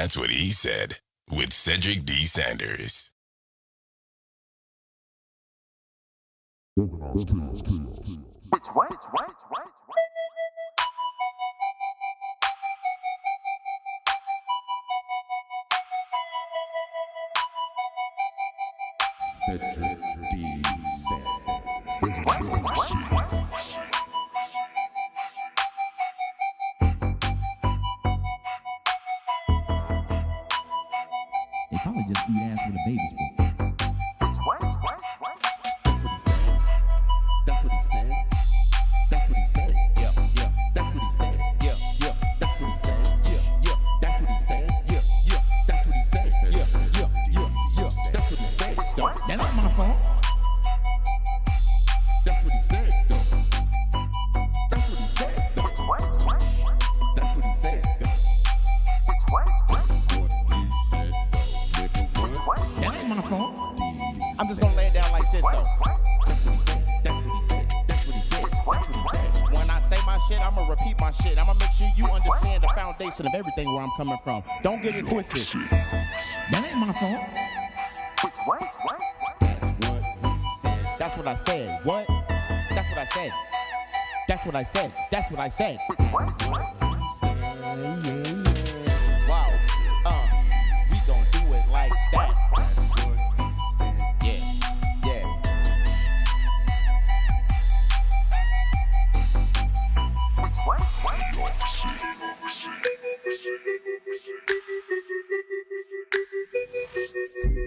That's what he said with Cedric D. Sanders. It's right. Cedric D. Sanders. They probably just eat ass with a baby spoon. It's right. That's what he said. That's what he said. Yeah. That's what he said. Yeah. That's what he said. Yeah. That's what he said. Yeah. That's what he said. Yeah. That's what he said. That ain't my fault. That's what he said. That's what he said. It's right. That's what he said. It's right. That ain't my fault. I'm just gonna lay it down like this though. When I say my shit, I'ma repeat my shit. I'ma make sure you understand the foundation of everything where I'm coming from. Don't get it twisted. That ain't my fault. It's right. That's what I said. What? That's what I said. That's what I said. That's what I said. It's right. Wow. We gon' do it like that. Yeah. It's right.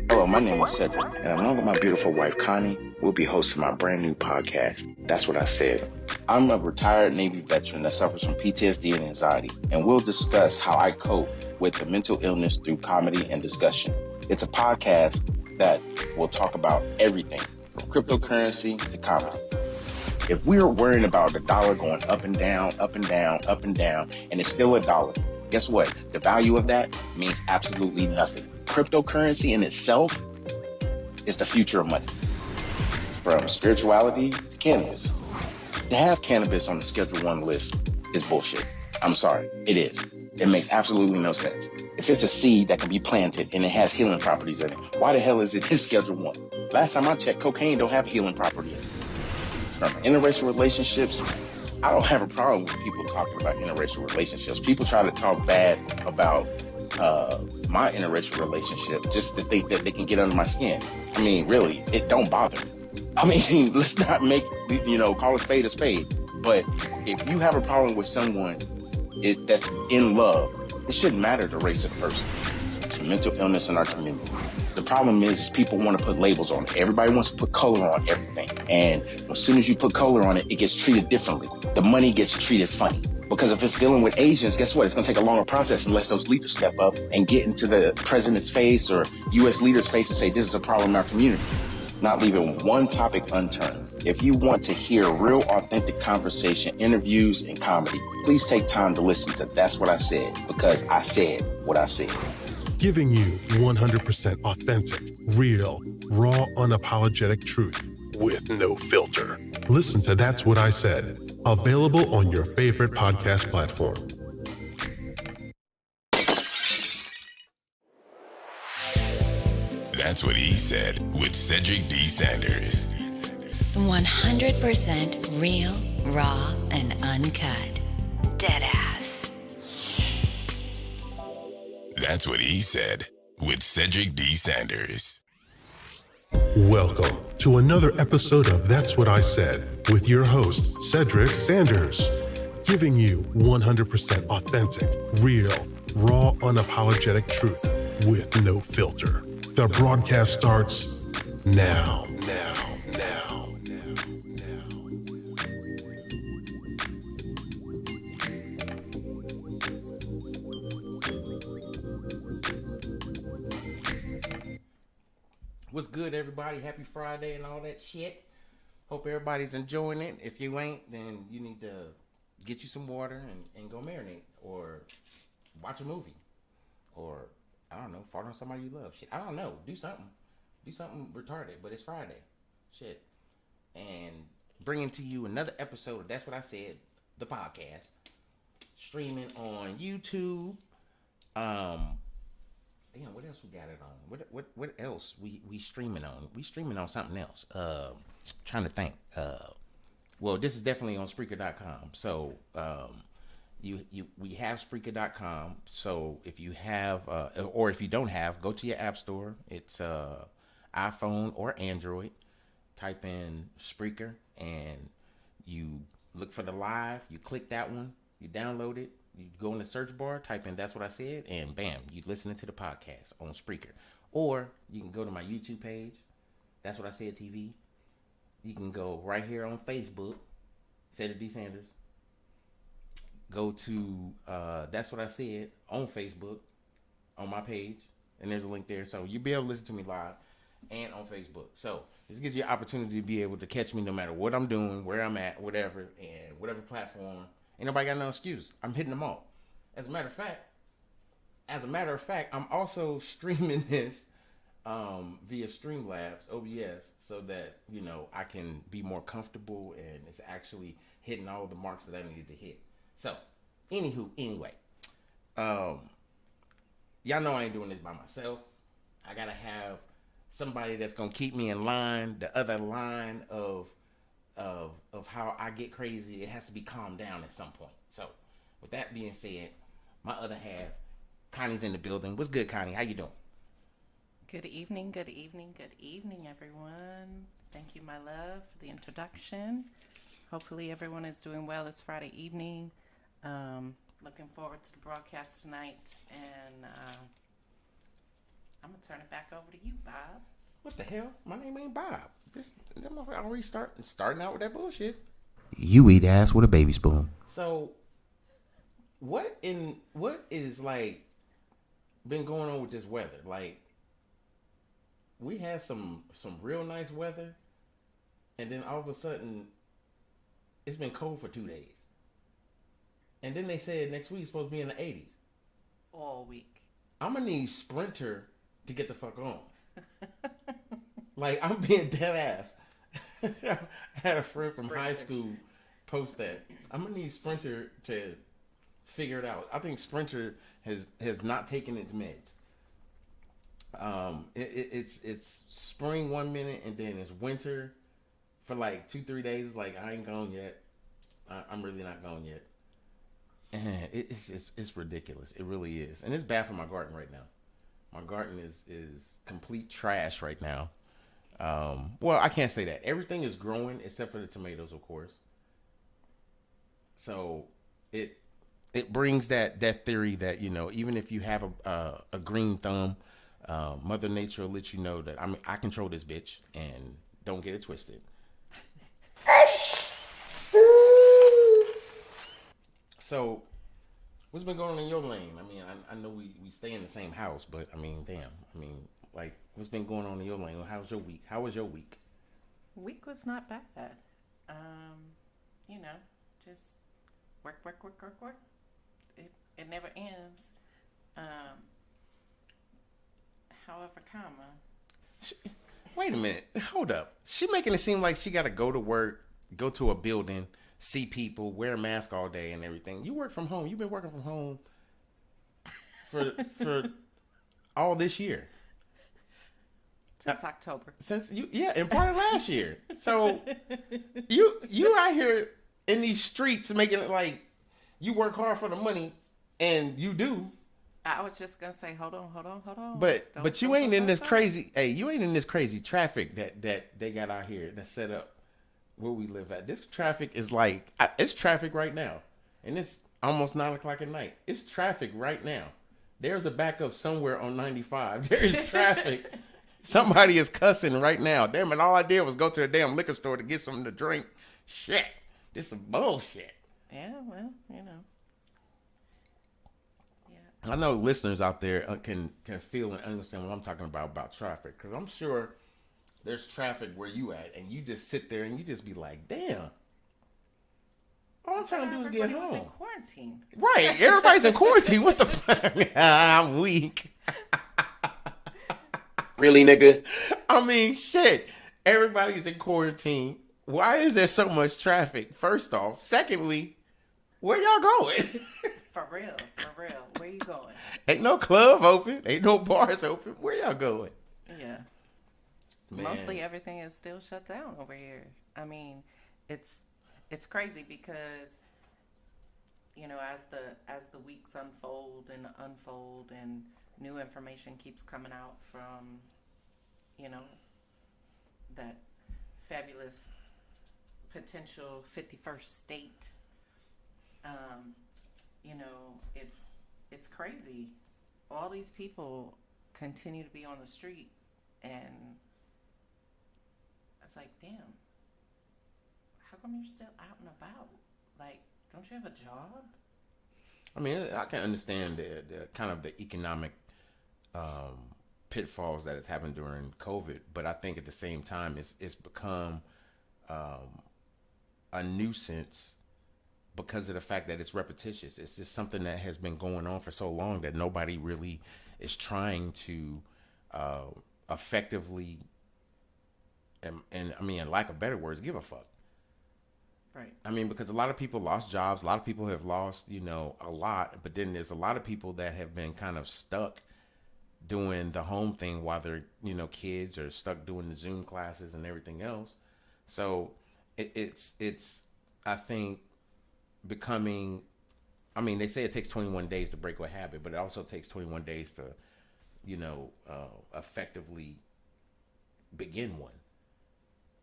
Hello, my name is Cedric, and along with my beautiful wife, Connie, we'll be hosting my brand new podcast, That's What I Said. I'm a retired Navy veteran that suffers from PTSD and anxiety, and we'll discuss how I cope with the mental illness through comedy and discussion. It's a podcast that will talk about everything from cryptocurrency to comedy. If we're worrying about the dollar going up and down, and it's still a dollar, guess what? The value of that means absolutely nothing. Cryptocurrency in itself is the future of money. From spirituality to cannabis. To have cannabis on the Schedule 1 list is bullshit. I'm sorry, it is. It makes absolutely no sense. If it's a seed that can be planted and it has healing properties in it, why the hell is it in Schedule 1? Last time I checked, cocaine don't have healing property in it. From interracial relationships, I don't have a problem with people talking about interracial relationships. People try to talk bad about my interracial relationship just to think that they can get under my skin. I mean, really, it don't bother me. I mean, let's not make, call a spade a spade. But if you have a problem with someone that's in love, it shouldn't matter the race of the person. It's a mental illness in our community. The problem is people want to put labels on it. Everybody wants to put color on everything. And as soon as you put color on it, it gets treated differently. The money gets treated funny. Because if it's dealing with Asians, guess what? It's going to take a longer process unless those leaders step up and get into the president's face or U.S. leaders' face and say, this is a problem in our community. Not leaving one topic unturned. If you want to hear real, authentic conversation, interviews, and comedy, please take time to listen to That's What I Said, because I said what I said. Giving you 100% authentic, real, raw, unapologetic truth with no filter. Listen to That's What I Said, available on your favorite podcast platform. That's what he said with Cedric D. Sanders. 100% real, raw, and uncut. Deadass. That's what he said with Cedric D. Sanders. Welcome to another episode of That's What I Said with your host, Cedric Sanders. Giving you 100% authentic, real, raw, unapologetic truth with no filter. The broadcast starts now. What's good, everybody? Happy Friday and all that shit. Hope everybody's enjoying it. If you ain't, then you need to get you some water and go marinate, or watch a movie, or I don't know, fart on somebody you love. Shit, I don't know. Do something retarded. But it's Friday. Shit, and bringing to you another episode of That's What I Said, the podcast, streaming on YouTube, Damn, what else we got it on? What else we streaming on? We streaming on something else. Trying to think. Well, this is definitely on Spreaker.com. So we have Spreaker.com. So if you have or if you don't have, go to your app store. It's iPhone or Android. Type in Spreaker and you look for the live. You click that one. You download it. You go in the search bar, type in "That's What I Said," and bam, you listening to the podcast on Spreaker. Or you can go to my YouTube page, "That's What I Said TV." You can go right here on Facebook, Cedric D. Sanders. Go to "That's What I Said" on Facebook, on my page, and there's a link there. So you'll be able to listen to me live and on Facebook. So this gives you an opportunity to be able to catch me no matter what I'm doing, where I'm at, whatever, and whatever platform. Ain't nobody got no excuse. I'm hitting them all. As a matter of fact, I'm also streaming this via Streamlabs, OBS, so that, you know, I can be more comfortable and it's actually hitting all the marks that I needed to hit. So, anyway, y'all know I ain't doing this by myself. I gotta have somebody that's gonna keep me in line. The other line of how I get crazy, it has to be calmed down at some point. So, with that being said, my other half, Connie's in the building. What's good, Connie? How you doing? Good evening, everyone. Thank you, my love, for the introduction. Hopefully everyone is doing well this Friday evening. Looking forward to the broadcast tonight. And I'm going to turn it back over to you, Bob. What the hell? My name ain't Bob. That motherfucker already starting out with that bullshit. You eat ass with a baby spoon. So, what is like been going on with this weather? Like, we had some real nice weather, and then all of a sudden, it's been cold for 2 days. And then they said next week it's supposed to be in the 80s. All week. I'm gonna need Sprinter to get the fuck on. Like, I'm being dead ass. I had a friend from high school post that. I'm gonna need Sprinter to figure it out. I think Sprinter has not taken its meds. It's spring 1 minute and then it's winter for like 2-3 days. It's like, I ain't gone yet. I'm really not gone yet. And it's ridiculous. It really is, and it's bad for my garden right now. My garden is complete trash right now. Well, I can't say that. Everything is growing except for the tomatoes, of course. So it brings that theory that, you know, even if you have a green thumb, Mother Nature will let you know that I control this bitch, and don't get it twisted. So, what's been going on in your lane? I mean, I know we stay in the same house, but I mean, damn. I mean, like, what's been going on in your lane? How's your week? How was your week? Week was not bad. You know, just work. It never ends. However, Wait a minute. Hold up. She making it seem like she got to go to work, go to a building, see people, wear a mask all day and everything. You work from home. You've been working from home for all this year. Since October. And part of last year. So you out here in these streets making it like you work hard for the money, and you do. I was just gonna say, hold on. But you ain't in this crazy. Hey, you ain't in this crazy traffic that they got out here that's set up where we live at. This traffic is like, it's traffic right now, and it's almost 9:00 at night. It's traffic right now. There's a backup somewhere on 95. There is traffic. Somebody is cussing right now. Damn it! All I did was go to the damn liquor store to get something to drink. Shit, this is bullshit. Yeah, well, you know. Yeah. I know listeners out there can feel and understand what I'm talking about traffic, because I'm sure there's traffic where you at, and you just sit there and you just be like, damn. All I'm trying to do is get home. Everybody's in quarantine. Right, everybody's in quarantine. What the fuck? I'm weak. Really, nigga? I mean, shit. Everybody's in quarantine. Why is there so much traffic? First off. Secondly, where y'all going? For real. Where you going? Ain't no club open. Ain't no bars open. Where y'all going? Yeah. Man. Mostly everything is still shut down over here. I mean, it's crazy because, you know, as the weeks unfold and new information keeps coming out from, you know, that fabulous potential 51st state. You know, it's crazy. All these people continue to be on the street, and it's like, damn, how come you're still out and about? Like, don't you have a job? I mean, I can understand the kind of the economic pitfalls that has happened during COVID, but I think at the same time, it's become a nuisance because of the fact that it's repetitious. It's just something that has been going on for so long that nobody really is trying to effectively, and I mean, in lack of better words, give a fuck. Right. I mean, because a lot of people lost jobs. A lot of people have lost, you know, a lot. But then there's a lot of people that have been kind of stuck doing the home thing while they're, you know, kids, or stuck doing the Zoom classes and everything else. So it's I think, becoming, I mean, they say it takes 21 days to break a habit, but it also takes 21 days to, you know, effectively begin one.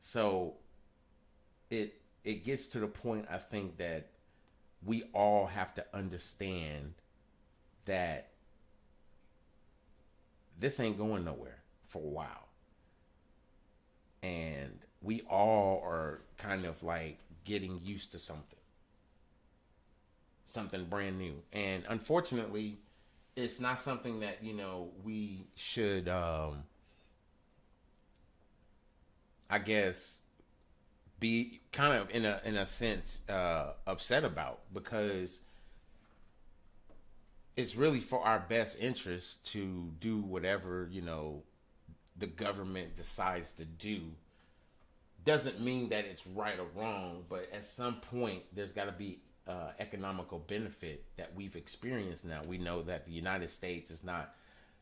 So it gets to the point, I think, that we all have to understand that this ain't going nowhere for a while. And we all are kind of like getting used to something brand new. And unfortunately, it's not something that, you know, we should, I guess, be kind of in a sense upset about, because it's really for our best interest to do whatever, you know, the government decides to do. Doesn't mean that it's right or wrong, but at some point there's got to be economical benefit that we've experienced. Now we know that the United States is not,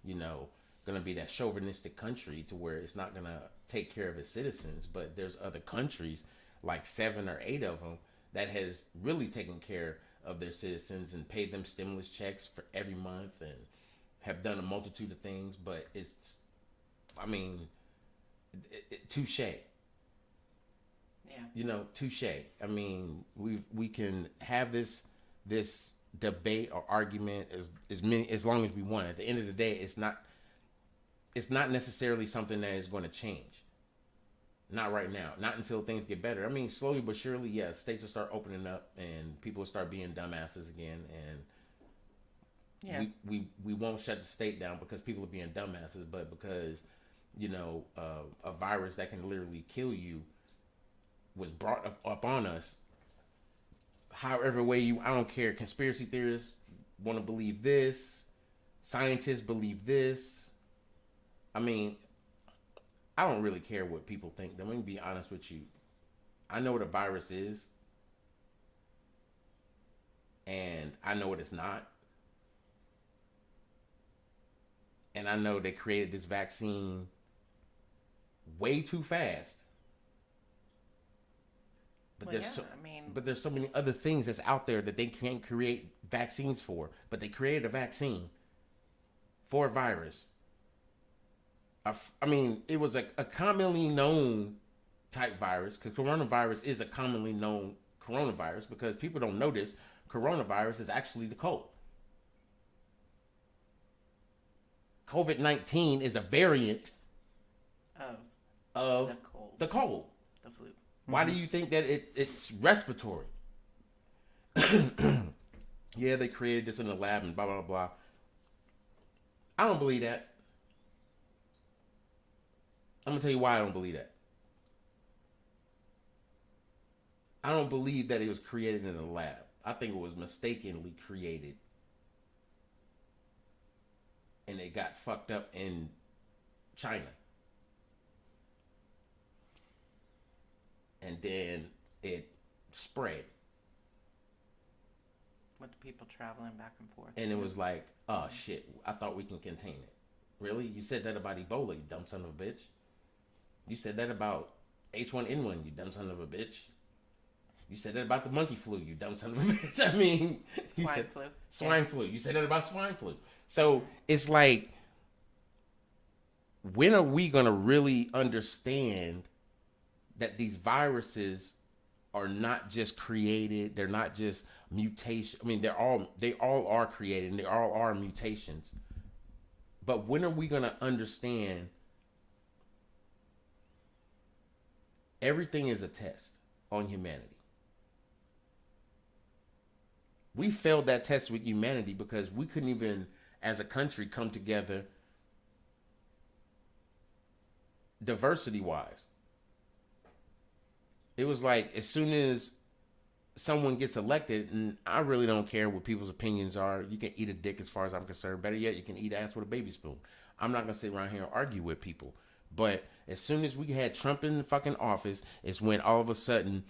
you know, going to be that chauvinistic country to where it's not going to take care of its citizens, but there's other countries, like 7 or 8 of them, that has really taken care of their citizens and paid them stimulus checks for every month and have done a multitude of things. But it's, I mean, touche. Yeah. You know, touche. I mean, we can have this debate or argument as long as we want. At the end of the day, it's not necessarily something that is going to change. Not right now. Not until things get better. I mean, slowly but surely, yeah, states will start opening up and people will start being dumbasses again, and we won't shut the state down because people are being dumbasses, but because, you know, a virus that can literally kill you was brought up on us. However way I don't care. Conspiracy theorists want to believe this. Scientists believe this. I mean, I don't really care what people think. Let me be honest with you. I know what a virus is. And I know what it's not. And I know they created this vaccine way too fast. But there's so many other things that's out there that they can't create vaccines for. But they created a vaccine for a virus. I mean, it was a commonly known type virus, because coronavirus is a commonly known coronavirus, because people don't know this. Coronavirus is actually the cold. COVID-19 is a variant of the cold. The flu. Why do you think that it's respiratory? Yeah, they created this in the lab and blah, blah, blah. I don't believe that. I'm going to tell you why I don't believe that. I don't believe that it was created in a lab. I think it was mistakenly created. And it got fucked up in China. And then it spread. With people traveling back and forth. And it was like, oh shit, I thought we can contain it. Really? You said that about Ebola, you dumb son of a bitch. You said that about H1N1, you dumb son of a bitch. You said that about the monkey flu, you dumb son of a bitch. I mean, you Swine said flu. swine flu. You said that about swine flu. So it's like, when are we gonna really understand that these viruses are not just created? They're not just mutation. I mean, they all are created, and they all are mutations. But when are we gonna understand everything is a test on humanity? We failed that test with humanity because we couldn't even, as a country, come together diversity-wise. It was like, as soon as someone gets elected, and I really don't care what people's opinions are, you can eat a dick as far as I'm concerned. Better yet, you can eat ass with a baby spoon. I'm not going to sit around here and argue with people. But as soon as we had Trump in the fucking office, it's when all of a sudden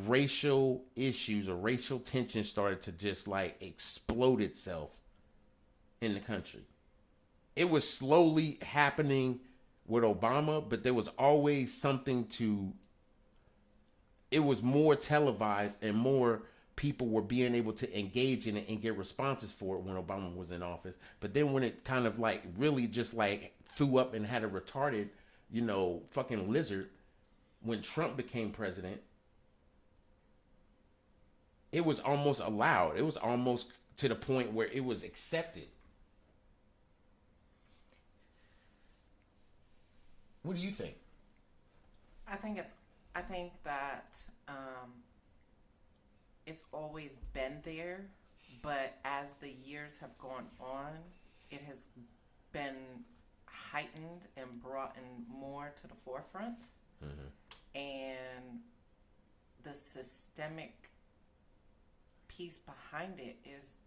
racial issues or racial tension started to just like explode itself in the country. It was slowly happening with Obama, but there was always something to, it was more televised and more people were being able to engage in it and get responses for it when Obama was in office. But then when it kind of like really just like threw up and had a retarded, fucking lizard, when Trump became president, it was almost allowed. It was almost to the point where it was accepted. What do you think? I think that it's always been there, but as the years have gone on, it has been heightened and brought in more to the forefront. Mm-hmm. And the systemic piece behind it is,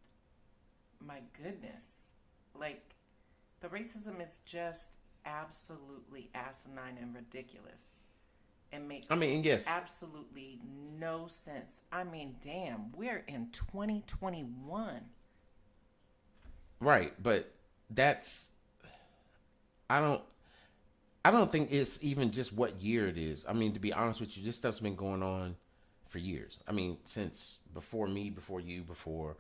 my goodness, like, the racism is just absolutely asinine and ridiculous. It makes yes, absolutely no sense. I mean, damn, we're in 2021. Right, but that's, I don't think it's even just what year it is. I mean, to be honest with you, this stuff's been going on for years. I mean, since before me, before you, before,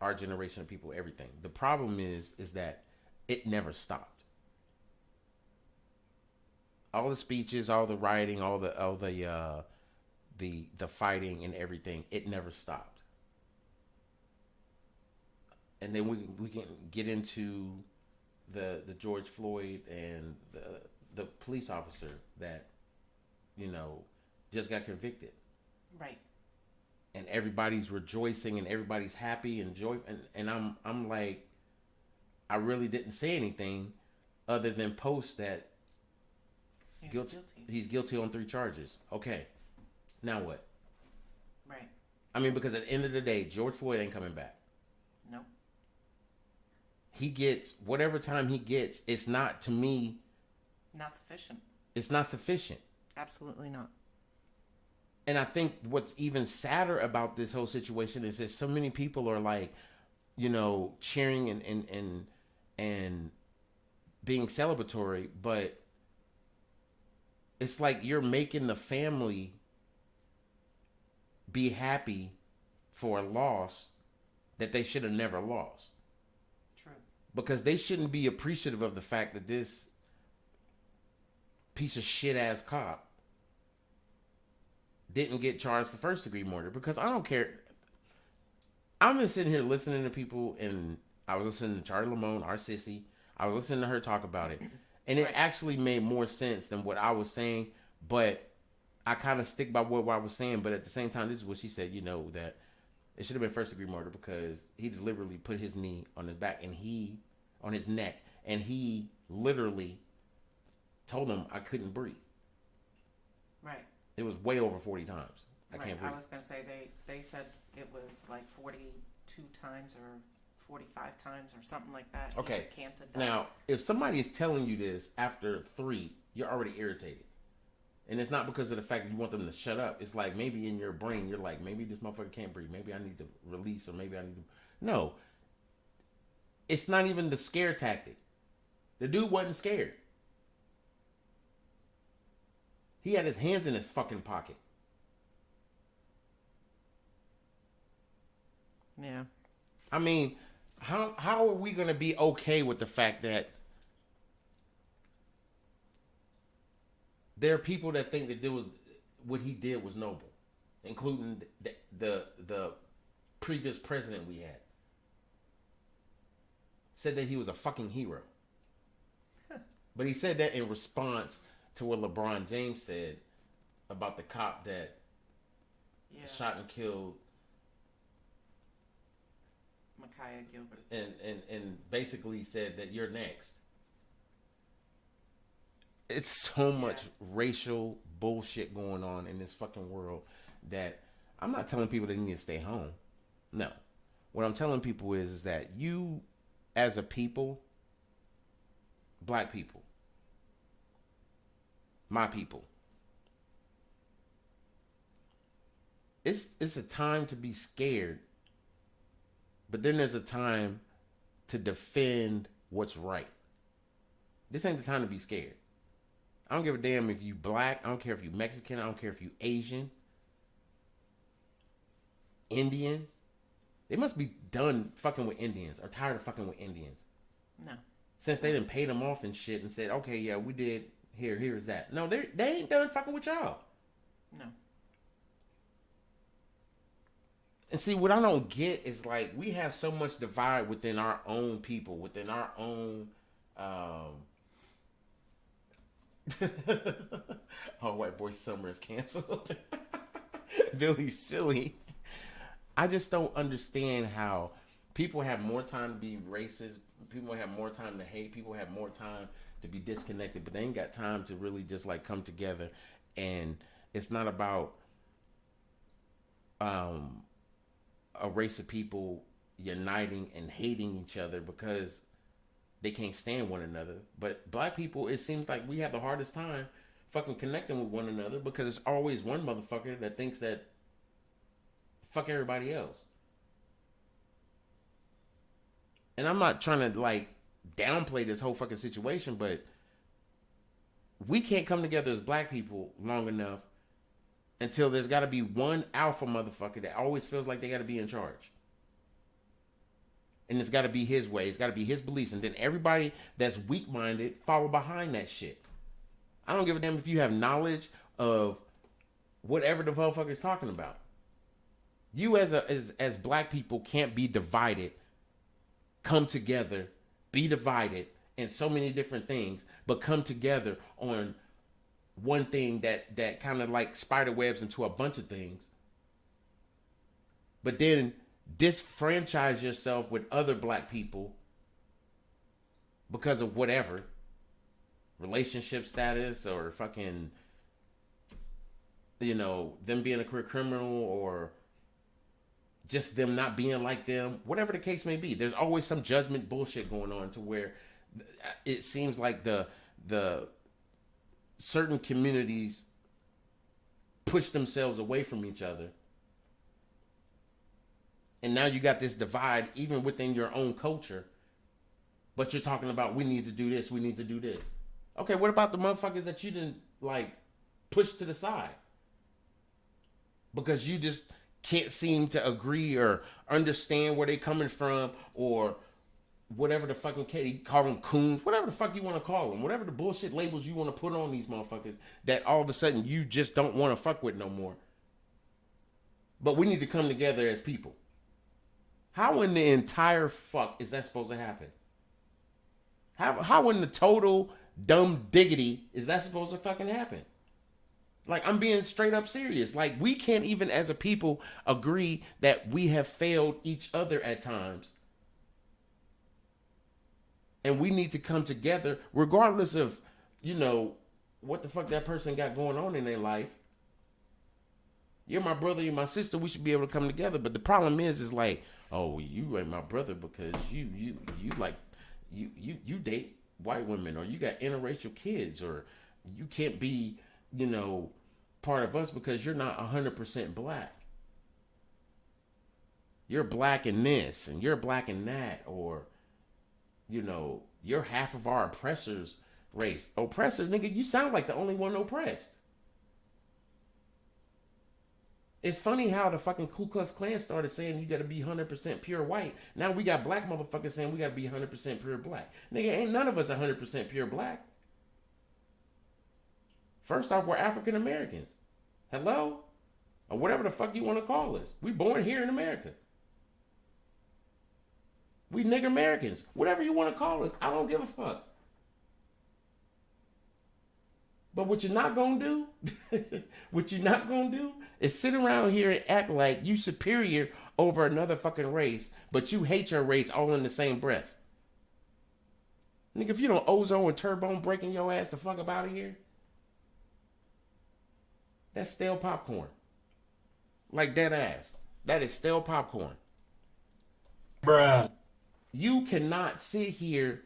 our generation of people, everything. The problem is that it never stopped. All the speeches, all the rioting, all the fighting and everything, it never stopped. And then we can get into the George Floyd and the police officer that, just got convicted. Right. And everybody's rejoicing and everybody's happy and joy, and I'm like, I really didn't say anything other than post that he's guilty on 3 charges. Okay. Now what? Right. I mean, because at the end of the day, George Floyd ain't coming back. No. He gets whatever time he gets. It's not, to me, not sufficient. It's not sufficient. Absolutely not. And I think what's even sadder about this whole situation is that so many people are like, cheering and being celebratory, but it's like you're making the family be happy for a loss that they should have never lost. True. Because they shouldn't be appreciative of the fact that this piece of shit ass cop didn't get charged for first degree murder, because I don't care. I'm just sitting here listening to people, and I was listening to Charlie Lamone, our sissy. I was listening to her talk about it, and it actually made more sense than what I was saying, but I kind of stick by what I was saying. But at the same time, this is what she said, that it should have been first degree murder because he deliberately put his knee on his back and on his neck, and he literally told him I couldn't breathe. Right. It was way over 40 times. I can't breathe. I was going to say they said it was like 42 times or 45 times or something like that. Okay. Now, if somebody is telling you this after 3, you're already irritated. And it's not because of the fact that you want them to shut up. It's like maybe in your brain, you're like, maybe this motherfucker can't breathe. Maybe I need to release, or maybe I need to. No. It's not even the scare tactic. The dude wasn't scared. He had his hands in his fucking pocket. Yeah. I mean, how are we going to be okay with the fact that there are people that think that what he did was noble, including the previous president we had. Said that he was a fucking hero. But he said that in response to what LeBron James said about the cop that shot and killed Micaiah Gilbert. And basically said that you're next. It's so much racial bullshit going on in this fucking world that I'm not telling people they need to stay home. No. What I'm telling people is that you, as a people, black people, my people, it's a time to be scared, but then there's a time to defend what's right. This ain't the time to be scared. I don't give a damn if you black. I don't care if you Mexican. I don't care if you Asian, Indian. They must be done fucking with Indians, or tired of fucking with Indians. No. Since they done paid them off and shit and said, okay, yeah, we did. Here's that. No, they ain't done fucking with y'all. No. And see, what I don't get is like we have so much divide within our own people, within our own. Oh, White Boy Summer is canceled. Billy silly. I just don't understand how people have more time to be racist. People have more time to hate. People have more time to be disconnected, but they ain't got time to really just like come together. And it's not about a race of people uniting and hating each other because they can't stand one another. But black people, it seems like we have the hardest time fucking connecting with one another because it's always one motherfucker that thinks that fuck everybody else. And I'm not trying to like downplay this whole fucking situation, but we can't come together as black people long enough until there's got to be one alpha motherfucker that always feels like they got to be in charge. And it's got to be his way. It's got to be his beliefs. And then everybody that's weak-minded follow behind that shit. I don't give a damn if you have knowledge of whatever the motherfucker's talking about. You as black people can't be divided, come together, be divided in so many different things, but come together on one thing that kind of like spider webs into a bunch of things. But then disfranchise yourself with other black people because of whatever relationship status or fucking, you know, them being a career criminal or just them not being like them, whatever the case may be. There's always some judgment bullshit going on to where it seems like the certain communities push themselves away from each other. And now you got this divide even within your own culture. But you're talking about we need to do this, we need to do this. Okay, what about the motherfuckers that you didn't like push to the side? Because you just can't seem to agree or understand where they coming from or whatever the fucking case, call them coons, whatever the fuck you want to call them, whatever the bullshit labels you want to put on these motherfuckers that all of a sudden you just don't want to fuck with no more. But we need to come together as people. How in the entire fuck is that supposed to happen? How in the total dumb diggity is that supposed to fucking happen? Like, I'm being straight up serious. Like, we can't even as a people agree that we have failed each other at times. And we need to come together regardless of, you know, what the fuck that person got going on in their life. You're my brother, you're my sister, we should be able to come together. But the problem is like, oh, you ain't my brother because you date white women, or you got interracial kids, or you can't be part of us because you're not 100% black. You're black in this and you're black in that, or, you're half of our oppressor's race. Oppressor, nigga, you sound like the only one oppressed. It's funny how the fucking Ku Klux Klan started saying you gotta be 100% pure white. Now we got black motherfuckers saying we gotta be 100% pure black. Nigga, ain't none of us 100% pure black. First off, we're African Americans. Hello? Or whatever the fuck you want to call us. We born here in America. We nigger Americans. Whatever you want to call us. I don't give a fuck. But what you're not gonna do, is sit around here and act like you superior over another fucking race, but you hate your race all in the same breath. Nigga, if you don't ozone and turbo breaking your ass the fuck up out of here, that's stale popcorn. Like dead ass. That is stale popcorn. Bruh. You cannot sit here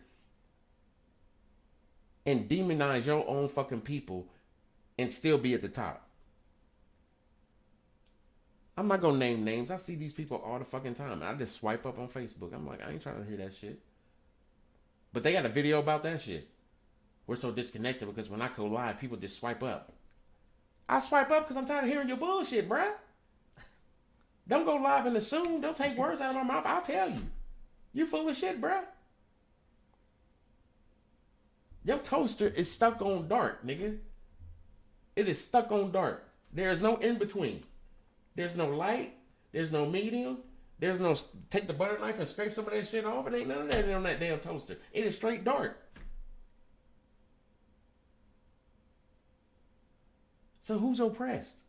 and demonize your own fucking people and still be at the top. I'm not gonna name names. I see these people all the fucking time. I just swipe up on Facebook. I'm like, I ain't trying to hear that shit. But they got a video about that shit. We're so disconnected because when I go live, people just swipe up. I swipe up because I'm tired of hearing your bullshit, bruh. Don't go live and assume. Don't take words out of my mouth. I'll tell you. You full of shit, bruh. Your toaster is stuck on dark, nigga. It is stuck on dark. There is no in between. There's no light. There's no medium. There's no take the butter knife and scrape some of that shit off. It ain't none of that on that damn toaster. It is straight dark. So who's oppressed?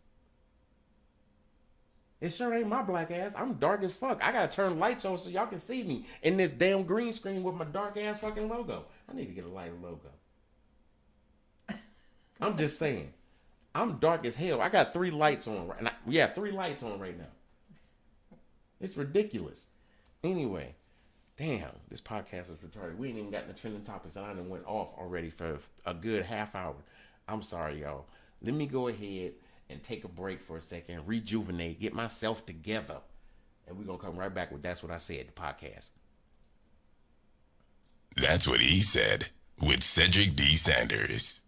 It sure ain't my black ass. I'm dark as fuck. I gotta turn lights on so y'all can see me in this damn green screen with my dark ass fucking logo. I need to get a lighter logo. I'm just saying. I'm dark as hell. I got 3 lights on right now. 3 lights on right now. It's ridiculous. Anyway, damn, this podcast is retarded. We ain't even got the trending topics and I done went off already for a good half hour. I'm sorry, y'all. Let me go ahead and take a break for a second, rejuvenate, get myself together. And we're going to come right back with That's What I Said, the podcast. That's What He Said with Cedric D. Sanders.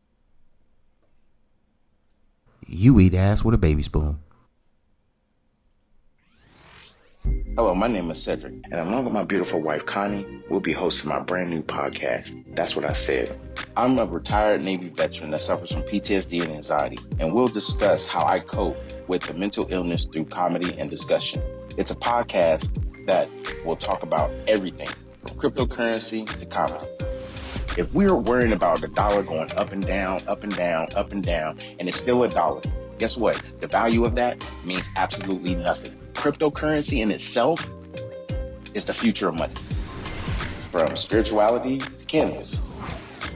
You eat ass with a baby spoon. Hello, my name is Cedric, and along with my beautiful wife, Connie, we'll be hosting my brand new podcast, That's What I Said. I'm a retired Navy veteran that suffers from PTSD and anxiety, and we'll discuss how I cope with the mental illness through comedy and discussion. It's a podcast that will talk about everything, from cryptocurrency to comedy. If we're worrying about the dollar going up and down, up and down, up and down, and it's still a dollar, guess what? The value of that means absolutely nothing. Cryptocurrency in itself is the future of money. From spirituality to cannabis.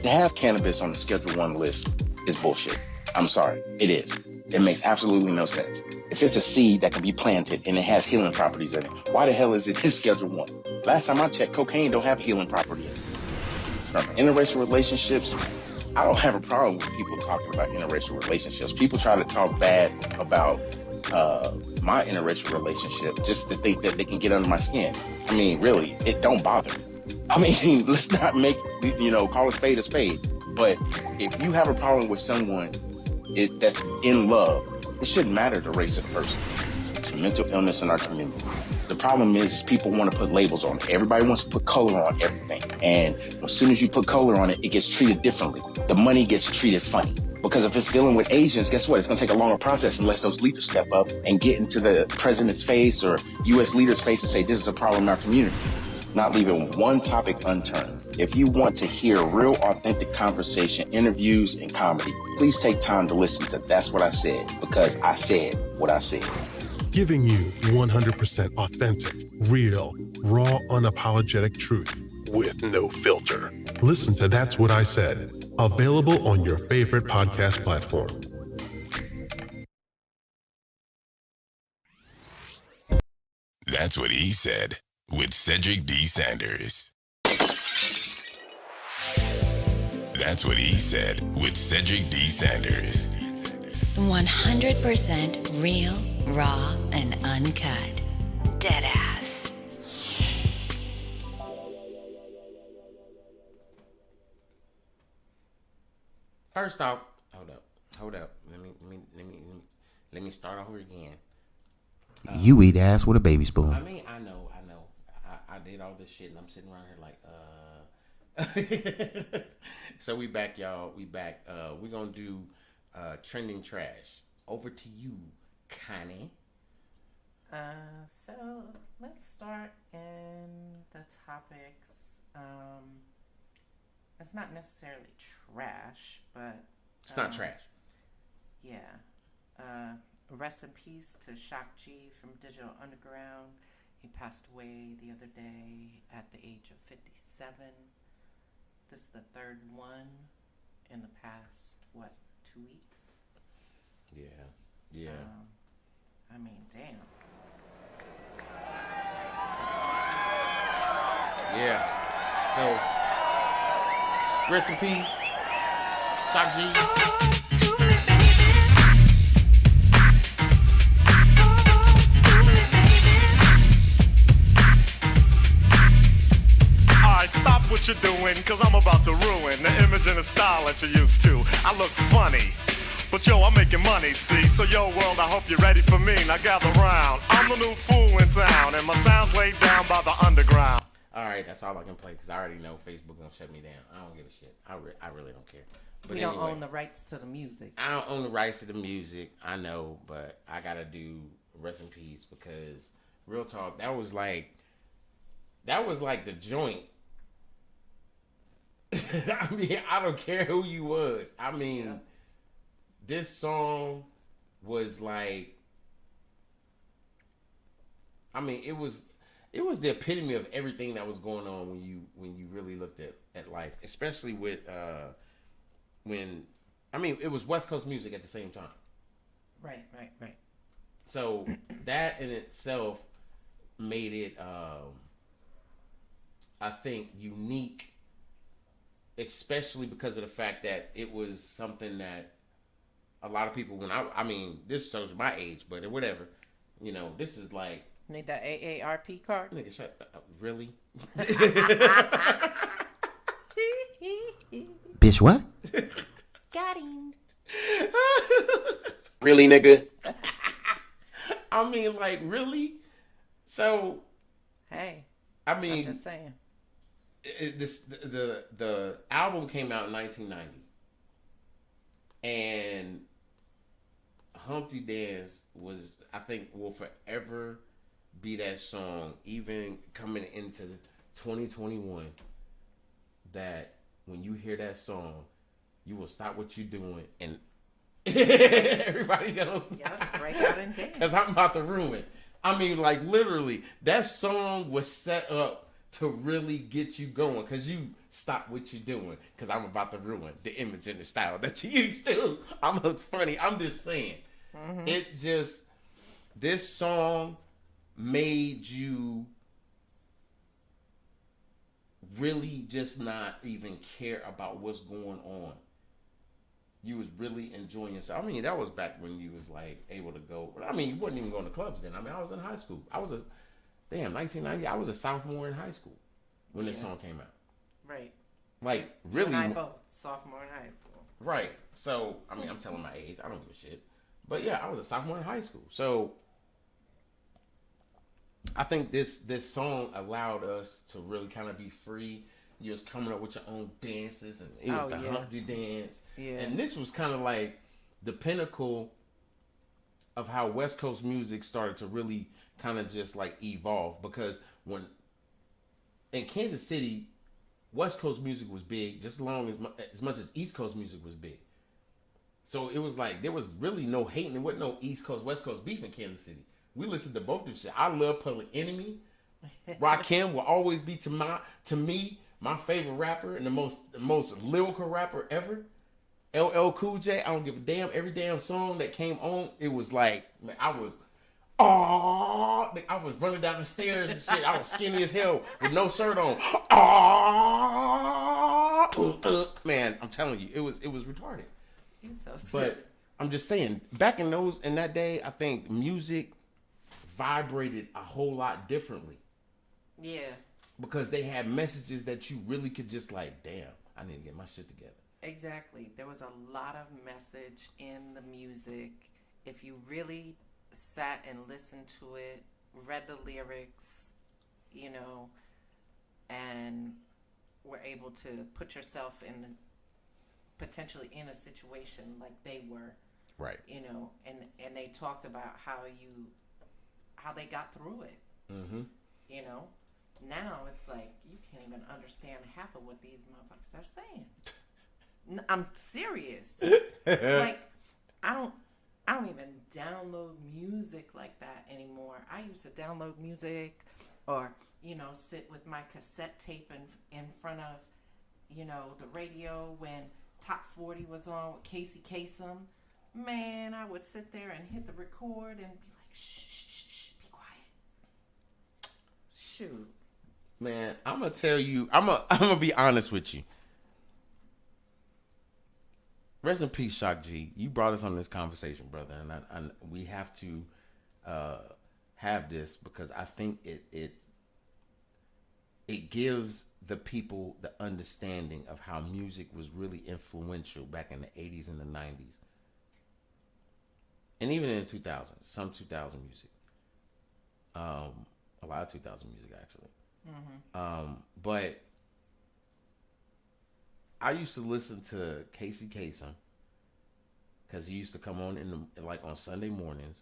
To have cannabis on the Schedule 1 list is bullshit. I'm sorry, it is. It makes absolutely no sense. If it's a seed that can be planted and it has healing properties in it, why the hell is it in Schedule 1? Last time I checked, cocaine don't have healing property in it. From interracial relationships, I don't have a problem with people talking about interracial relationships. People try to talk bad about my interracial relationship just to think that they can get under my skin. I mean, really, it don't bother me. I mean, let's not make, call a spade a spade. But if you have a problem with someone that's in love, it shouldn't matter the race of the person. It's a mental illness in our community. The problem is people want to put labels on it. Everybody wants to put color on everything. And as soon as you put color on it, it gets treated differently. The money gets treated funny. Because if it's dealing with Asians, guess what? It's going to take a longer process unless those leaders step up and get into the president's face or U.S. leaders' face and say, this is a problem in our community. Not leaving one topic unturned. If you want to hear real, authentic conversation, interviews, and comedy, please take time to listen to That's What I Said, because I said what I said. Giving you 100% authentic, real, raw, unapologetic truth with no filter. Listen to That's What I Said, available on your favorite podcast platform. That's What He Said with Cedric D. Sanders. That's What He Said with Cedric D. Sanders. 100% real, raw, and uncut. Deadass. First off, hold up. Let me start over again. You eat ass with a baby spoon. I mean, I know. I did all this shit, and I'm sitting around here like, So we back, y'all. We back. We're gonna do trending trash. Over to you, Connie. So let's start in the topics. It's not necessarily trash, but It's not trash. Yeah. Rest in peace to Shock G from Digital Underground. He passed away the other day at the age of 57. This is the third one in the past, 2 weeks? Yeah. I mean, damn. Yeah. So, rest in peace, Shock G. Alright, stop what you're doing, cause I'm about to ruin the image and the style that you're used to. I look funny, but yo, I'm making money, see? So yo, world, I hope you're ready for me. Now gather round. I'm the new fool in town, and my sound's laid down by the underground. Alright, that's all I can play, because I already know Facebook gonna shut me down. I don't give a shit. I really don't care. But We don't own the rights to the music. I don't own the rights to the music, I know, but I gotta do rest in peace, because real talk, that was like the joint. I mean, I don't care who you was. I mean, this song was like, I mean, it was the epitome of everything that was going on when you really looked at life, especially with when, I mean, it was West Coast music at the same time. Right. So that in itself made it, I think, unique, especially because of the fact that it was something that a lot of people, I mean, this shows my age, but whatever, you know, this is like, Need that AARP card? nigga, shut up. Really? Bitch, what? Got him. Really, nigga? I mean, like, really? So, Hey, I I'm mean, just saying. the album came out in 1990, and Humpty Dance was, I think, will forever be that song, even coming into 2021, that when you hear that song, you will stop what you're doing and everybody gonna break out and dance. Because I'm about to ruin. I mean, like, literally, that song was set up to really get you going, because you stop what you're doing, because I'm about to ruin the image and the style that you used to. I'm funny. I'm just saying. Mm-hmm. It just, this song made you really just not even care about what's going on. You was really enjoying yourself. I mean, that was back when you was like able to go. I mean, you wasn't even going to clubs then. I mean, I was in high school. 1990. I was a sophomore in high school when this song came out. Right. Like, really. You and I both, sophomore in high school. Right. So, I mean, I'm telling my age. I don't give a shit. But yeah, I was a sophomore in high school. So, I think this song allowed us to really kind of be free. You was coming up with your own dances, and it was Humpty Dance. Yeah. And this was kind of like the pinnacle of how West Coast music started to really kind of just like evolve, because when in Kansas City, West Coast music was big just as much as East Coast music was big. So it was like there was really no hating. There wasn't no East Coast West Coast beef in Kansas City. We listened to both of this shit. I love Public Enemy. Rakim will always be to me my favorite rapper and the most lyrical rapper ever. LL Cool J. I don't give a damn. Every damn song that came on, it was like, man, I was running down the stairs and shit. I was skinny as hell with no shirt on. Man, I'm telling you, it was retarded. You so sick. But I'm just saying, back in that day, I think music vibrated a whole lot differently. Yeah. Because they had messages that you really could just like, damn, I need to get my shit together. Exactly. There was a lot of message in the music. If you really sat and listened to it, read the lyrics, you know, and were able to put yourself in potentially in a situation like they were. Right. You know, and they talked about how they got through it. Mm-hmm. You know, now it's like you can't even understand half of what these motherfuckers are saying. I'm serious. Like, I don't even download music like that anymore. I used to download music, or you know, sit with my cassette tape in front of, you know, the radio when Top 40 was on with Casey Kasem. Man, I would sit there and hit the record and be like, shh, be quiet. Shoot. Man, I'm gonna tell you, I'm gonna be honest with you. Rest in peace, Shock G. You brought us on this conversation, brother, and we have to have this because I think it gives the people the understanding of how music was really influential back in the 80s and the 90s. And even in the 2000s, some 2000 music. A lot of 2000 music, actually. Mm-hmm. But I used to listen to Casey Kasem because he used to come on on Sunday mornings.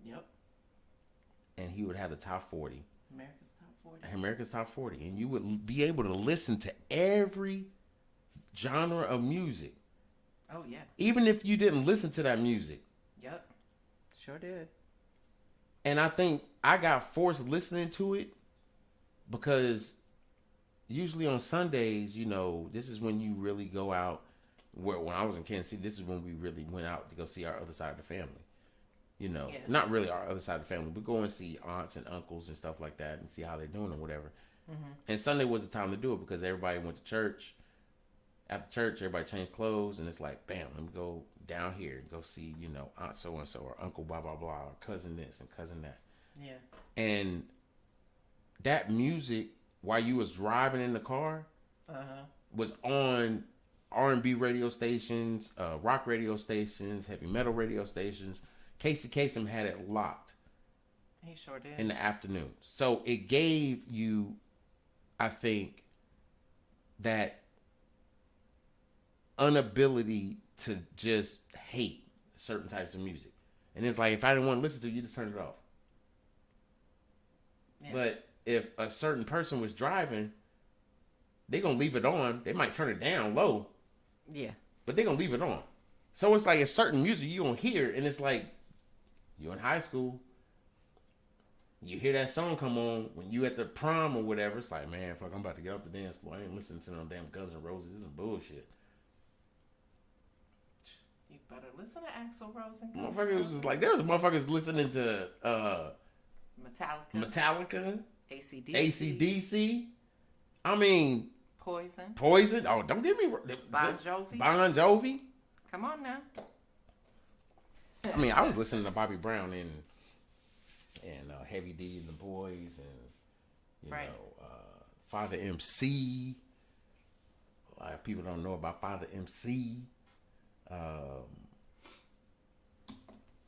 Yep. And he would have the top 40. America's Top 40. And you would be able to listen to every genre of music. Oh, yeah. Even if you didn't listen to that music. Yep. Sure did. And I think I got forced listening to it because usually on Sundays, you know, this is when you really go out. When I was in Kansas City, this is when we really went out to go see our other side of the family. You know, not really our other side of the family, but go and see aunts and uncles and stuff like that and see how they're doing or whatever. Mm-hmm. And Sunday was the time to do it because everybody went to church. After church, everybody changed clothes, and it's like, bam, let me go down here and go see, you know, aunt so-and-so or uncle blah, blah, blah, or cousin this and cousin that. Yeah. And that music, while you was driving in the car, was on R&B radio stations, rock radio stations, heavy metal radio stations. Casey Kasem had it locked. He sure did. In the afternoon. So it gave you, I think, that inability to just hate certain types of music. And it's like, if I didn't want to listen to it, you just turn it off. Yeah. But if a certain person was driving, they're going to leave it on. They might turn it down low. Yeah. But they're going to leave it on. So it's like a certain music you don't hear, and it's like, you're in high school, you hear that song come on when you at the prom or whatever. It's like, man, fuck, I'm about to get off the dance floor. I ain't listening to no damn Guns N' Roses. This is bullshit. You better listen to Axl Rose and motherfuckers was just like, there was motherfuckers listening to Metallica, AC/DC. I mean, Poison. Oh, don't get me wrong. Bon Jovi. Come on now. I mean, I was listening to Bobby Brown and Heavy D and the Boys and you know Father MC. A lot of people don't know about Father MC.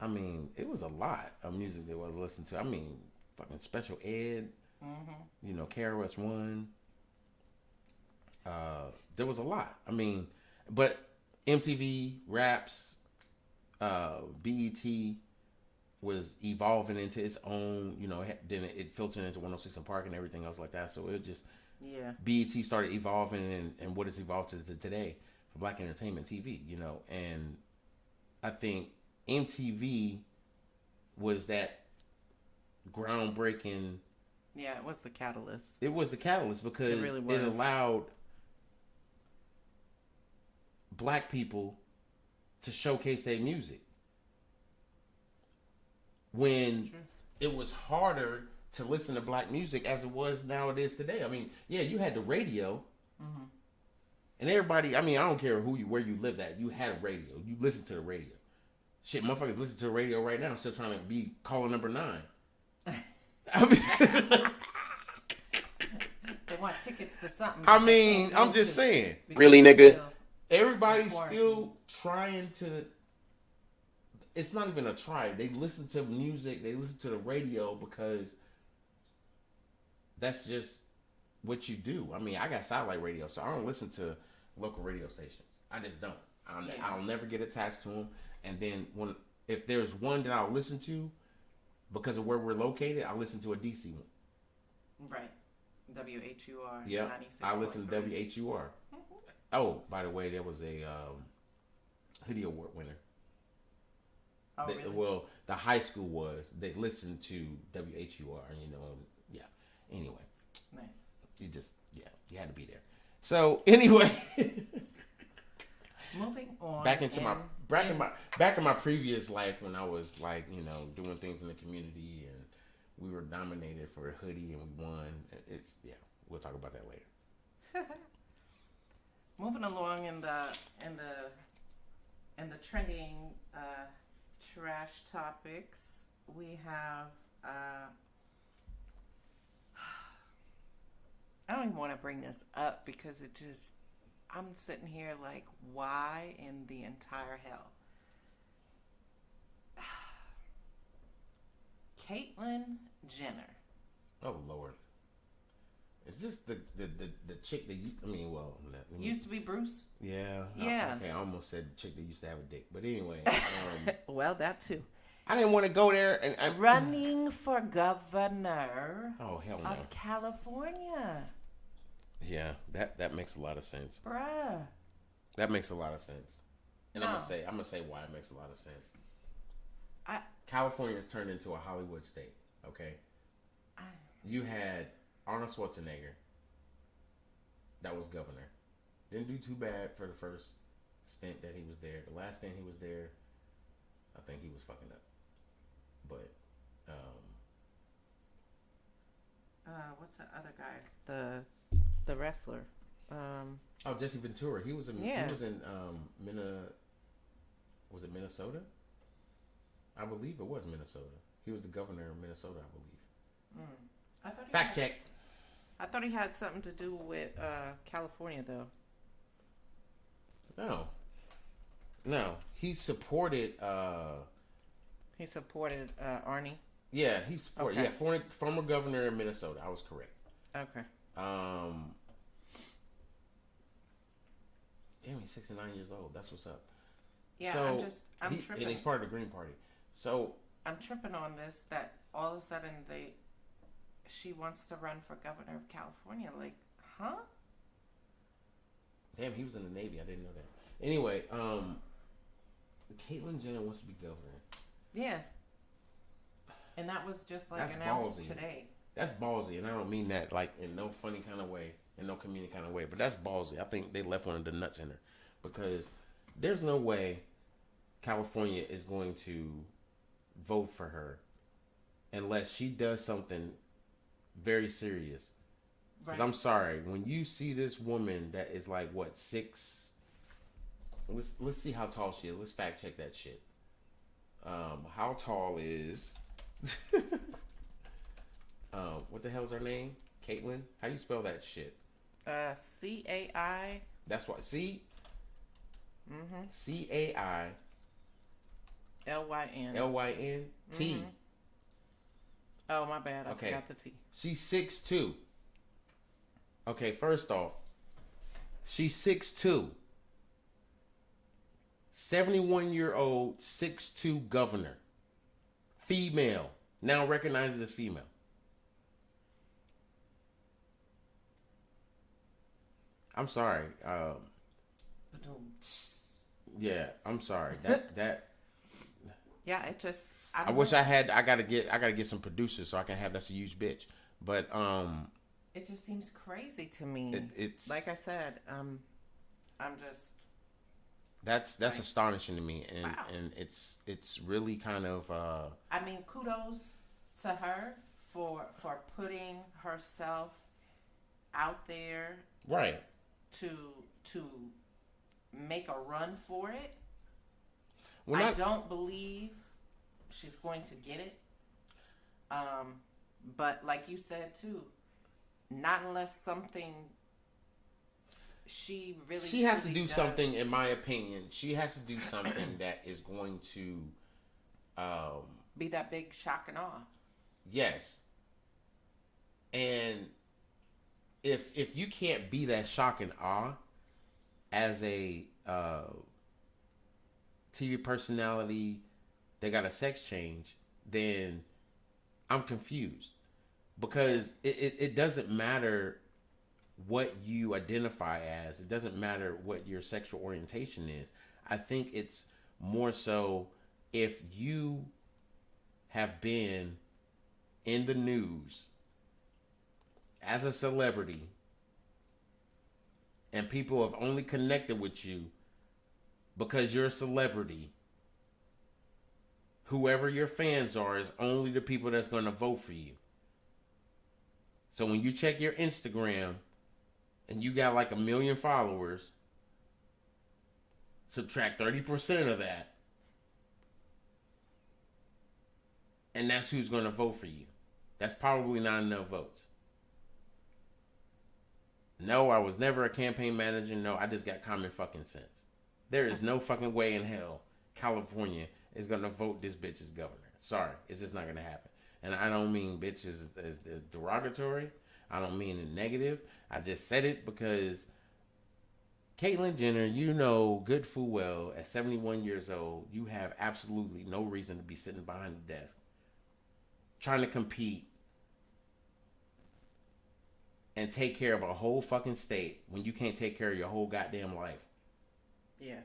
I mean, it was a lot of music that I was listening to. I mean, fucking Special Ed. Mm-hmm. You know, KRS-One. There was a lot. I mean, but MTV, Raps, BET was evolving into its own, you know, then it filtered into 106 and Park and everything else like that. So it just, BET started evolving and what it's evolved to today for Black entertainment TV, you know. And I think MTV was that groundbreaking. Yeah, it was the catalyst. It was the catalyst because it really was. It allowed Black people to showcase their music when it was harder to listen to Black music as it was nowadays today. I mean, yeah, you had the radio, and everybody. I mean, I don't care where you lived at. You had a radio. You listened to the radio. Shit, motherfuckers listen to the radio right now, still trying to be caller number 9. I mean, they want tickets to something. I mean, I'm just saying. Really, nigga? Everybody's still trying to. It's not even a try. They listen to music. They listen to the radio because that's just what you do. I mean, I got satellite radio, so I don't listen to local radio stations. I just don't. I'll never get attached to them. And then if there's one that I'll listen to because of where we're located, I listen to a DC one. Right. WHUR. Yeah, I listen to WHUR. Oh, by the way, there was a hoodie award winner. Oh, really? Well, the high school was. They listened to WHUR, yeah. Anyway. Nice. You had to be there. So, anyway. Moving on. Back in my previous life when I was like, doing things in the community and we were nominated for a hoodie and we won. We'll talk about that later. Moving along in the trending trash topics, we have I don't even want to bring this up because I'm sitting here like, why in the entire hell? Caitlyn Jenner. Oh Lord. Is this the chick that used to be Bruce? Yeah. Yeah. Okay, I almost said the chick that used to have a dick. But anyway. Well, that too. I didn't want to go there. And running for governor of California. Yeah, that makes a lot of sense. Bruh. That makes a lot of sense. And I'm gonna say why it makes a lot of sense. California has turned into a Hollywood state, okay? You had Arnold Schwarzenegger that was governor. Didn't do too bad for the first stint that he was there. The last stint he was there, I think he was fucking up. But what's the other guy? The wrestler. Jesse Ventura. He was in was it Minnesota? I believe it was Minnesota. He was the governor of Minnesota, I believe. Fact check. I thought he had something to do with California, though. No. He supported. He supported Arnie. Yeah, he supported. Okay. Yeah, former governor of Minnesota. I was correct. Okay. Damn, he's 69 years old. That's what's up. Yeah, so I'm tripping. And he's part of the Green Party. So I'm tripping on this that all of a sudden she wants to run for governor of California. Like, huh? Damn, he was in the Navy. I didn't know that. Anyway, Caitlyn Jenner wants to be governor. Yeah. And that was just like announced today. That's ballsy, and I don't mean that like in no funny kind of way, in no comedic kind of way, but that's ballsy. I think they left one of the nuts in her because there's no way California is going to vote for her unless she does something very serious. Because I'm sorry, when you see this woman that is like what 6, let's see how tall she is. Let's fact check that shit. How tall is? What the hell's her name? Caitlyn? How you spell that shit? C-A-I. That's what. C. Mm-hmm. C-A-I. L-Y-N. L-Y-N. T. Mm-hmm. Oh, my bad. I forgot the T. She's 6'2". Okay, first off, she's 6'2". 71-year-old, 6'2" governor. Female. Now recognized as female. I'm sorry. Yeah, I'm sorry. That. Yeah, it just. I wish I had. I gotta get some producers so I can have. That's a huge bitch. But it just seems crazy to me. It's like I said. I'm just. That's astonishing to me, and wow. And it's really kind of. I mean, kudos to her for putting herself out there. Right. To make a run for it. I don't believe she's going to get it. But like you said too, not unless something she has to do something. In my opinion, she has to do something that is going to be that big shock and awe. Yes. And if you can't be that shock and awe as a TV personality that got a sex change, then I'm confused. Because it doesn't matter what you identify as. It doesn't matter what your sexual orientation is. I think it's more so if you have been in the news as a celebrity and people have only connected with you because you're a celebrity, whoever your fans are is only the people that's going to vote for you. So when you check your Instagram and you got like 1 million followers, subtract 30% of that, and that's who's going to vote for you. That's probably not enough votes. No, I was never a campaign manager. No, I just got common fucking sense. There is no fucking way in hell California is going to vote this bitch as governor. Sorry, it's just not going to happen. And I don't mean bitch as derogatory. I don't mean it negative. I just said it because Caitlyn Jenner, you know good full well, at 71 years old, you have absolutely no reason to be sitting behind the desk trying to compete and take care of a whole fucking state when you can't take care of your whole goddamn life. Yeah.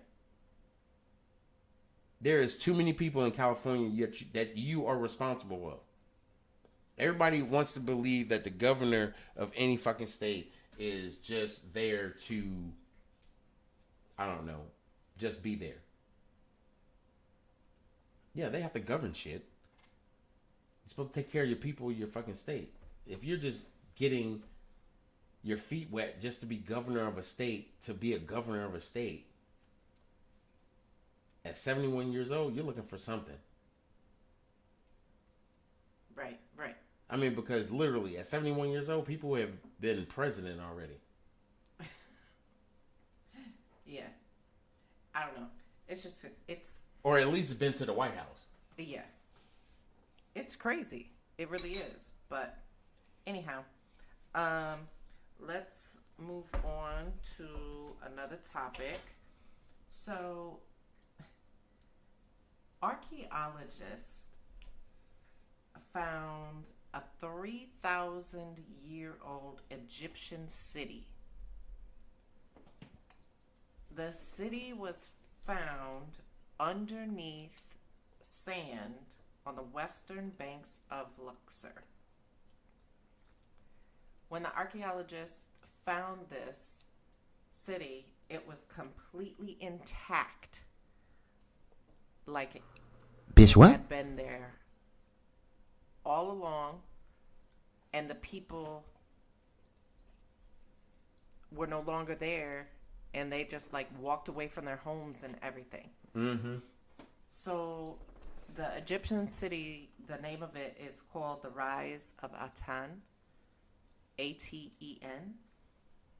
There is too many people in California that you are responsible of. Everybody wants to believe that the governor of any fucking state is just there to, I don't know, just be there. Yeah, they have to govern shit. You're supposed to take care of your people, your fucking state. If you're just getting your feet wet just to be governor of a state, to be a governor of a state, at 71 years old, you're looking for something. Right. I mean, because literally at 71 years old, people have been president already. Yeah. I don't know. It's... Or at least been to the White House. Yeah. It's crazy. It really is. But anyhow, let's move on to another topic. So, archaeologists found a 3,000-year-old Egyptian city. The city was found underneath sand on the western banks of Luxor. When the archaeologists found this city, it was completely intact. Like Bitch, what? It had been there all along, and the people were no longer there, and they just like walked away from their homes and everything. Mm-hmm. So the Egyptian city, the name of it is called the Rise of Aten, Aten.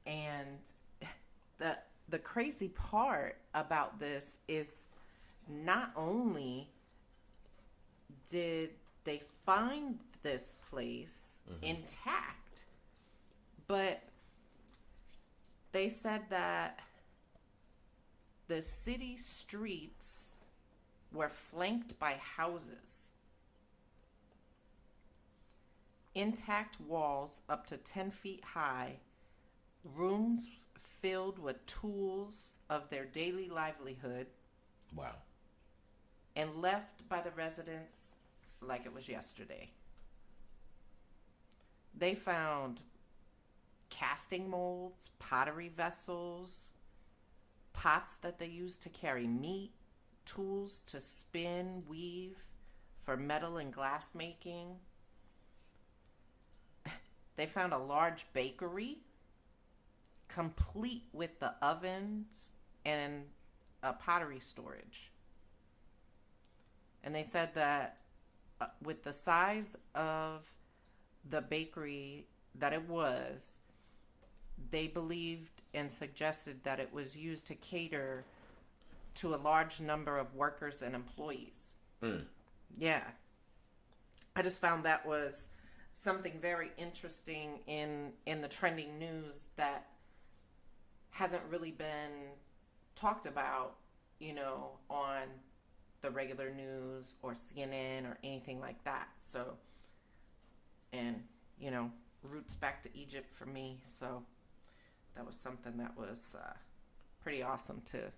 And the crazy part about this is not only did they find this place intact, but they said that the city streets were flanked by houses. Intact walls up to 10 feet high, rooms filled with tools of their daily livelihood. Wow. And left by the residents like it was yesterday. They found casting molds, pottery vessels, pots that they used to carry meat, tools to spin, weave for metal and glass making. They found a large bakery, complete with the ovens and a pottery storage. And they said that with the size of the bakery that it was, they believed and suggested that it was used to cater to a large number of workers and employees. Yeah. I just found that was something very interesting in the trending news that hasn't really been talked about, on the regular news or CNN or anything like that. So, and, roots back to Egypt for me. So that was something that was pretty awesome to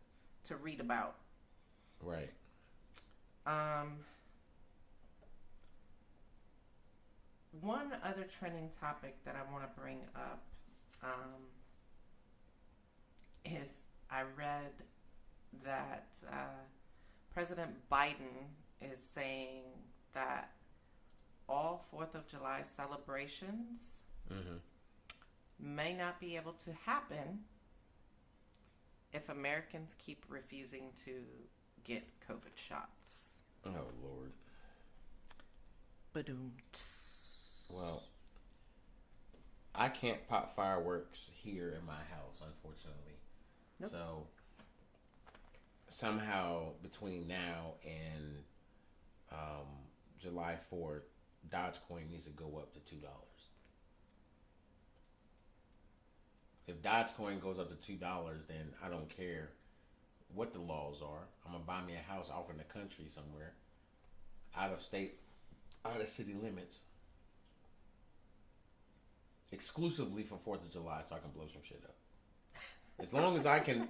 read about. Right. One other trending topic that I want to bring up is I read that President Biden is saying that all 4th of July celebrations may not be able to happen if Americans keep refusing to get COVID shots. Oh, Lord. Ba-doom. Well, I can't pop fireworks here in my house, unfortunately. Nope. So, somehow, between now and July 4th, Dogecoin needs to go up to $2. If Dogecoin goes up to $2, then I don't care what the laws are. I'm going to buy me a house off in the country somewhere, out of state, out of city limits, exclusively for 4th of July, so I can blow some shit up. As long as I can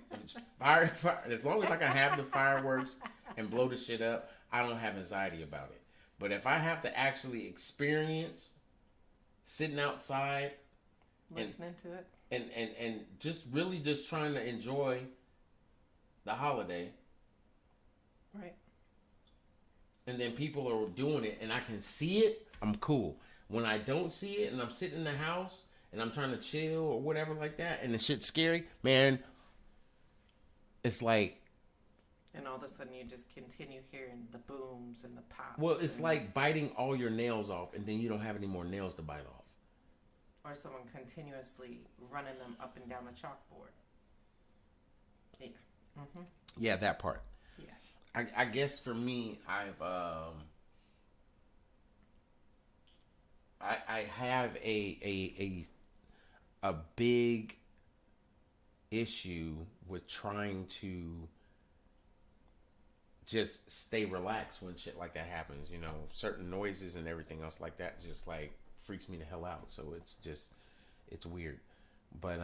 as long as I can have the fireworks and blow the shit up, I don't have anxiety about it. But if I have to actually experience sitting outside, listening to it, and just really just trying to enjoy the holiday, right? And then people are doing it, and I can see it, I'm cool. When I don't see it, and I'm sitting in the house, and I'm trying to chill or whatever like that, and the shit's scary, man, it's like... And all of a sudden you just continue hearing the booms and the pops. Well, it's like biting all your nails off, and then you don't have any more nails to bite off. Or someone continuously running them up and down the chalkboard. Yeah. Mm-hmm. Yeah, that part. Yeah. I guess for me, I have a big issue with trying to just stay relaxed when shit like that happens. Certain noises and everything else like that just like freaks me the hell out. So it's weird. But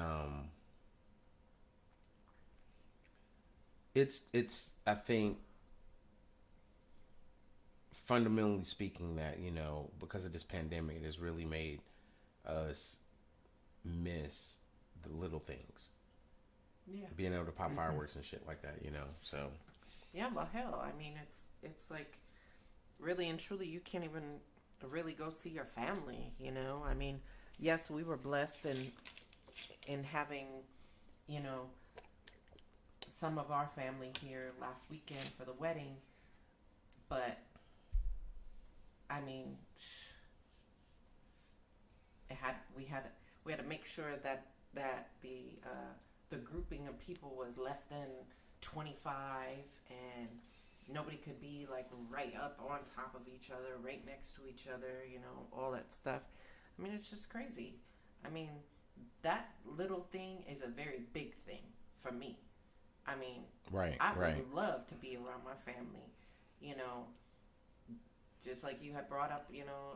it's I think fundamentally speaking that, because of this pandemic, it has really made us miss the little things. Yeah. Being able to pop fireworks and shit like that, so. Yeah, well, hell, I mean, it's like, really and truly, you can't even really go see your family, I mean, yes, we were blessed in having, some of our family here last weekend for the wedding, but I mean, we had to make sure that the grouping of people was less than 25, and nobody could be like right up on top of each other, right next to each other, all that stuff. I mean, it's just crazy. I mean, that little thing is a very big thing for me. I mean, I would love to be around my family, just like you had brought up,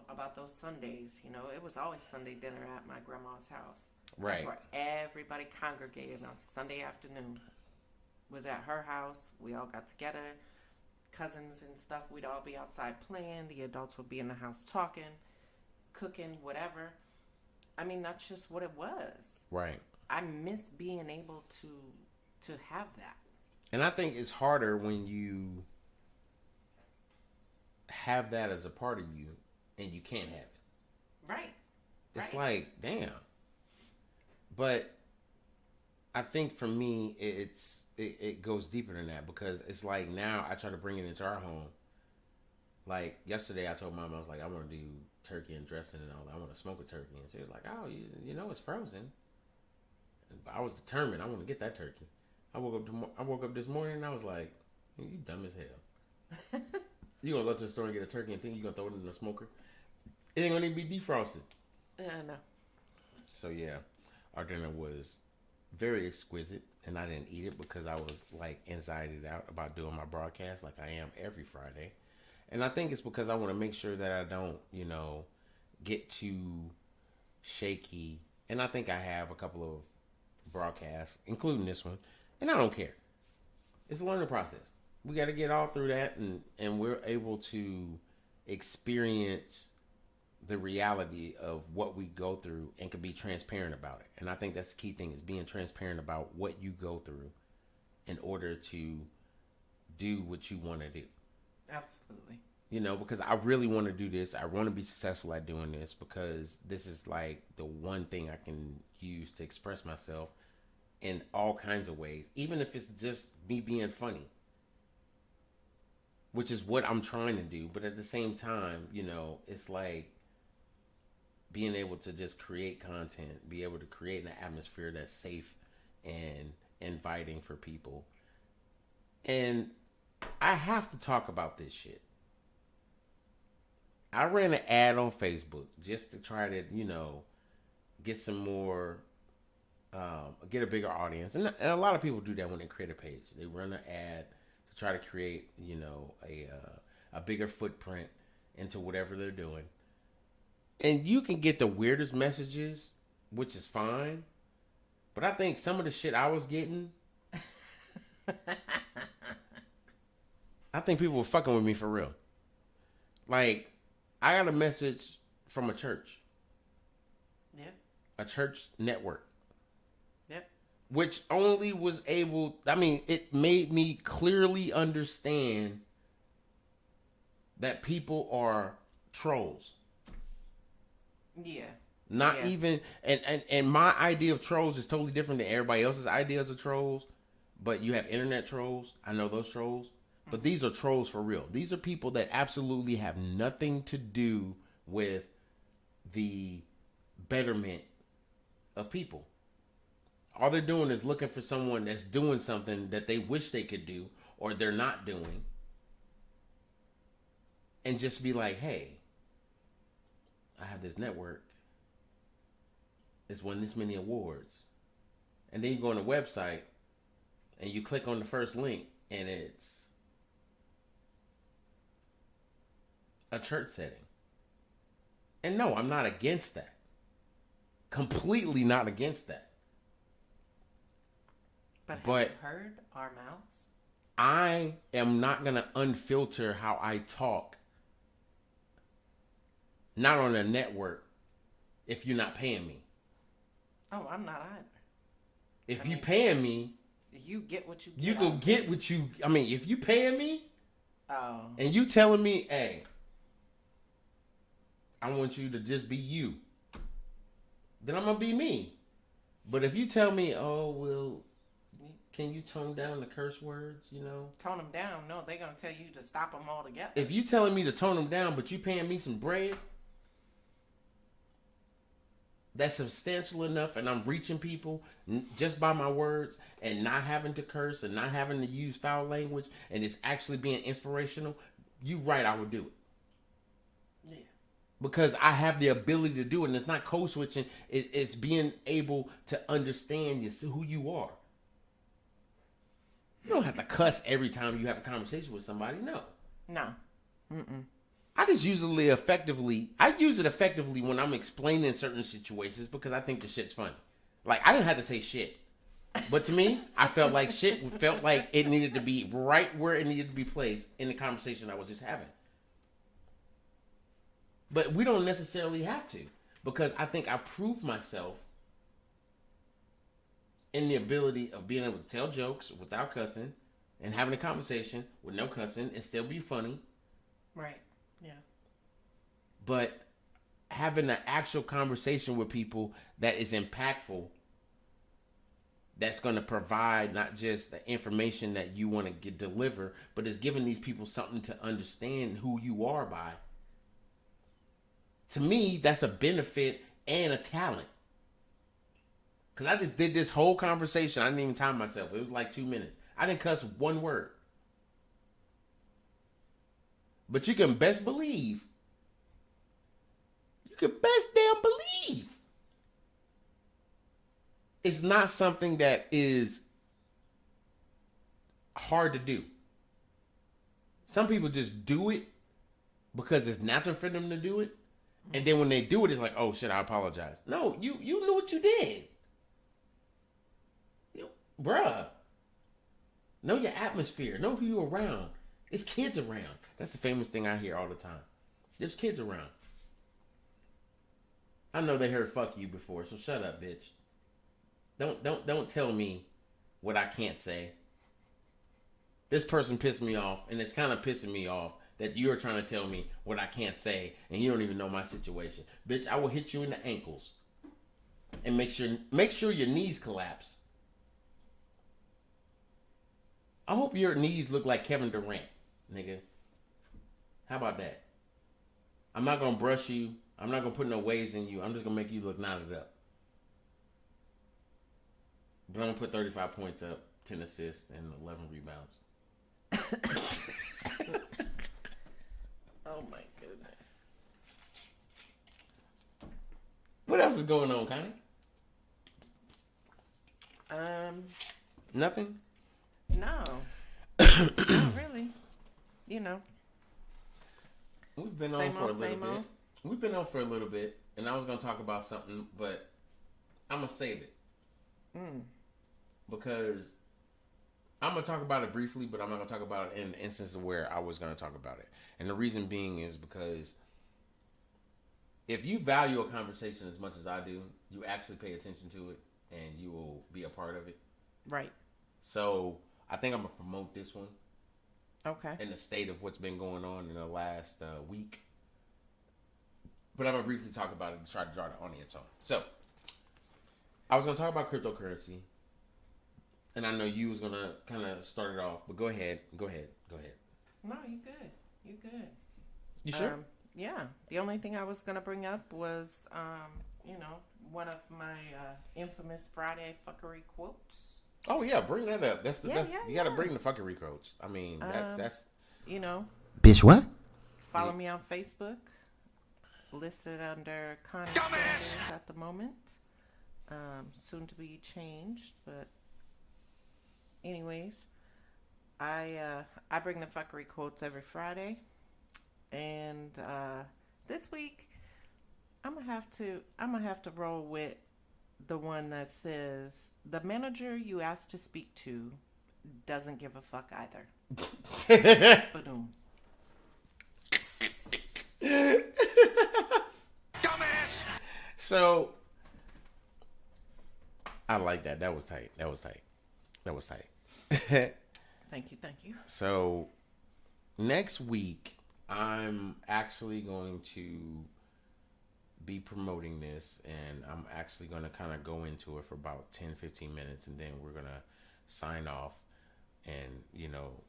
about those Sundays, it was always Sunday dinner at my grandma's house. Right. That's where everybody congregated on Sunday afternoon. Was at her house. We all got together, cousins and stuff. We'd all be outside playing. The adults would be in the house talking, cooking, whatever. I mean, that's just what it was. Right. I miss being able to have that. And I think it's harder when you have that as a part of you and you can't have it. Right. It's like, damn. But I think for me, it goes deeper than that, because it's like now I try to bring it into our home, Like yesterday, I told Mom I was like, I want to do turkey and dressing and all that. I want to smoke a turkey, and she was like, "Oh, you know it's frozen." But I was determined. I want to get that turkey. I woke up this morning and I was like, "You dumb as hell. You gonna go to the store and get a turkey and think you gonna throw it in the smoker? It ain't gonna even be defrosted." No. So yeah, our dinner was very exquisite, and I didn't eat it because I was like anxietied out about doing my broadcast like I am every Friday. And I think it's because I want to make sure that I don't, get too shaky. And I think I have a couple of broadcasts, including this one, and I don't care. It's a learning process. We got to get all through that, and we're able to experience the reality of what we go through and can be transparent about it. And I think that's the key thing, is being transparent about what you go through in order to do what you want to do. Absolutely. Because I really want to do this. I want to be successful at doing this because this is like the one thing I can use to express myself in all kinds of ways, even if it's just me being funny, which is what I'm trying to do. But at the same time, it's like being able to just create content, be able to create an atmosphere that's safe and inviting for people. And I have to talk about this shit. I ran an ad on Facebook just to try to, get some more, get a bigger audience. And a lot of people do that when they create a page. They run an ad to try to create, a bigger footprint into whatever they're doing. And you can get the weirdest messages, which is fine. But I think some of the shit I was getting, I think people were fucking with me for real. Like, I got a message from a church. Yeah. A church network. Yep. Which only was able, it made me clearly understand that people are trolls. Yeah. Not even, and my idea of trolls is totally different than everybody else's ideas of trolls. But you have internet trolls. I know those trolls. But these are trolls for real. These are people that absolutely have nothing to do with the betterment of people. All they're doing is looking for someone that's doing something that they wish they could do or they're not doing. And just be like, hey, I have this network. It's won this many awards. And then you go on the website and you click on the first link and it's a church setting. And no, I'm not against that. Completely not against that. But have you heard our mouths? I am not going to unfilter how I talk. Not on a network if you're not paying me. Oh, I'm not either. If you paying me, you get what you get. You can get what you, if you paying me, oh, and you telling me, hey, I want you to just be you, then I'm going to be me. But if you tell me, oh, well, can you tone down the curse words, Tone them down. No, they're going to tell you to stop them altogether. If you telling me to tone them down, but you paying me some bread that's substantial enough and I'm reaching people just by my words and not having to curse and not having to use foul language and it's actually being inspirational, you right, I would do it. Yeah. Because I have the ability to do it, and it's not code switching. It's being able to understand who you are. You don't have to cuss every time you have a conversation with somebody. No. No. Mm-mm. I use it effectively when I'm explaining certain situations because I think the shit's funny. Like, I didn't have to say shit. But to me, I felt like shit felt like it needed to be right where it needed to be placed in the conversation I was just having. But we don't necessarily have to, because I think I proved myself in the ability of being able to tell jokes without cussing and having a conversation with no cussing and still be funny. Right. Yeah. But having an actual conversation with people that is impactful that's going to provide not just the information that you want to get deliver, but it's giving these people something to understand who you are by. To me, that's a benefit and a talent. Because I just did this whole conversation. I didn't even time myself. It was like 2 minutes. I didn't cuss one word. But you can best believe. You can best damn believe. It's not something that is hard to do. Some people just do it because it's natural for them to do it. And then when they do it, it's like, oh shit, I apologize. No, you knew what you did. Bruh. Know your atmosphere. Know who you're around. There's kids around. That's the famous thing I hear all the time. There's kids around. I know they heard fuck you before, so shut up, bitch. Don't tell me what I can't say. This person pissed me off, and it's kind of pissing me off that you're trying to tell me what I can't say, and you don't even know my situation. Bitch, I will hit you in the ankles. And make sure your knees collapse. I hope your knees look like Kevin Durant, nigga. How about that? I'm not going to brush you. I'm not going to put no waves in you. I'm just going to make you look knotted up. But I'm going to put 35 points up, 10 assists, and 11 rebounds. Oh my goodness. What else is going on, Connie? Nothing? No. Not really. You know. We've been on for a little bit. We've been on for a little bit, and I was going to talk about something, but I'm going to save it. Because I'm going to talk about it briefly, but I'm not going to talk about it in the instance of where I was going to talk about it. And the reason being is because if you value a conversation as much as I do, you actually pay attention to it, and you will be a part of it. Right. So I think I'm going to promote this one. Okay. In the state of what's been going on in the last week. But I'm going to briefly talk about it and try to draw the audience on. So, I was going to talk about cryptocurrency. And I know you was going to kind of start it off. But go ahead. Go ahead. No, you good. You good. You sure? Yeah. The only thing I was going to bring up was, one of my infamous Friday fuckery quotes. Oh yeah, bring that up. You got to bring the fuckery quotes. I mean, that's Bitch, what? Follow me on Facebook. Listed under Connie Sanders at the moment. Soon to be changed, but anyways, I bring the fuckery quotes every Friday, and this week I'm gonna have to roll with the one that says the manager you asked to speak to doesn't give a fuck either. Ba-doom. Dumbass! So I like that. That was tight. Thank you. So next week I'm actually going to be promoting this, and I'm actually going to kind of go into it for about 10-15 minutes, and then we're going to sign off and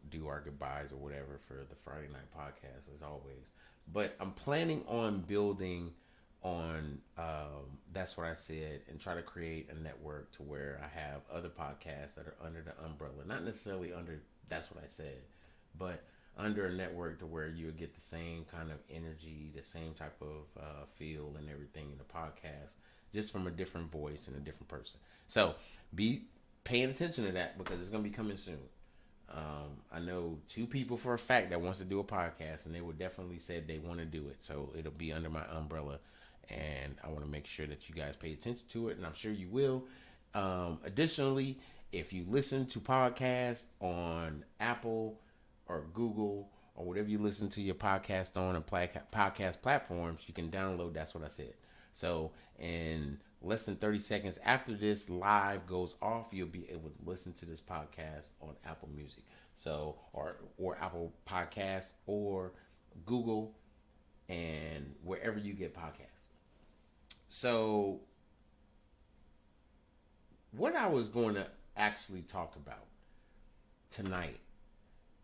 do our goodbyes or whatever for the Friday night podcast as always. But I'm planning on building on That's What I Said, and try to create a network to where I have other podcasts that are under the umbrella, not necessarily under That's What I Said, but under a network to where you would get the same kind of energy, the same type of feel and everything in the podcast, just from a different voice and a different person. So be paying attention to that, because it's going to be coming soon. I know 2 people for a fact that wants to do a podcast, and they would definitely said they want to do it. So it'll be under my umbrella, and I want to make sure that you guys pay attention to it, and I'm sure you will. Additionally, if you listen to podcasts on Apple or Google or whatever you listen to your podcast on, and podcast platforms, you can download That's What I Said. So in less than 30 seconds after this live goes off, you'll be able to listen to this podcast on Apple Music, so or Apple Podcasts or Google, and wherever you get podcasts. So what I was going to actually talk about tonight.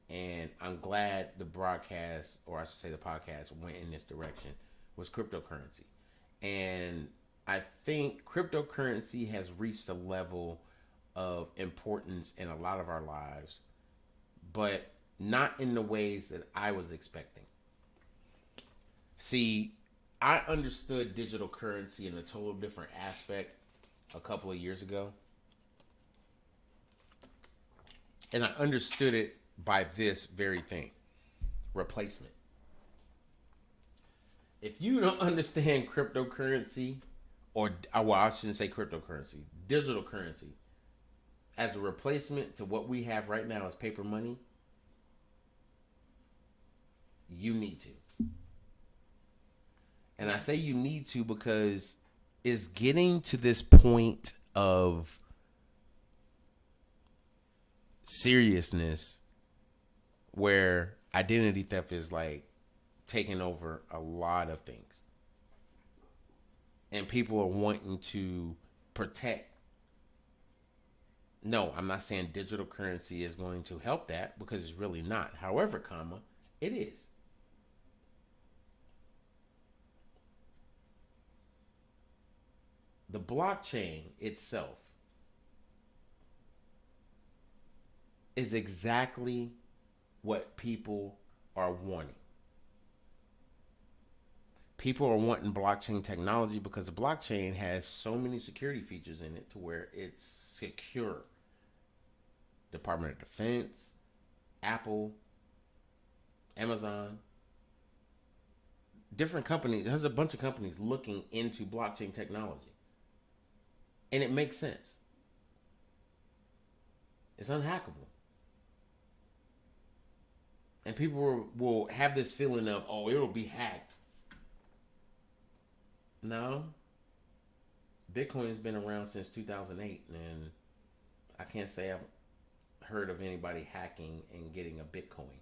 And I'm glad the broadcast, or I should say the podcast, went in this direction, was cryptocurrency. And I think cryptocurrency has reached a level of importance in a lot of our lives, but not in the ways that I was expecting. See, I understood digital currency in a total different aspect a couple of years ago. And I understood it by this very thing: replacement. If you don't understand cryptocurrency, or well, I shouldn't say cryptocurrency, digital currency, as a replacement to what we have right now as paper money, you need to. And I say you need to because it's getting to this point of seriousness where identity theft is like taking over a lot of things. And people are wanting to protect. No, I'm not saying digital currency is going to help that, because it's really not. However, it is. The blockchain itself is exactly what people are wanting. People are wanting blockchain technology because the blockchain has so many security features in it to where it's secure. Department of Defense, Apple, Amazon, different companies. There's a bunch of companies looking into blockchain technology. And it makes sense. It's unhackable. And people will have this feeling of, oh, it'll be hacked. No. Bitcoin has been around since 2008, and I can't say I've heard of anybody hacking and getting a Bitcoin.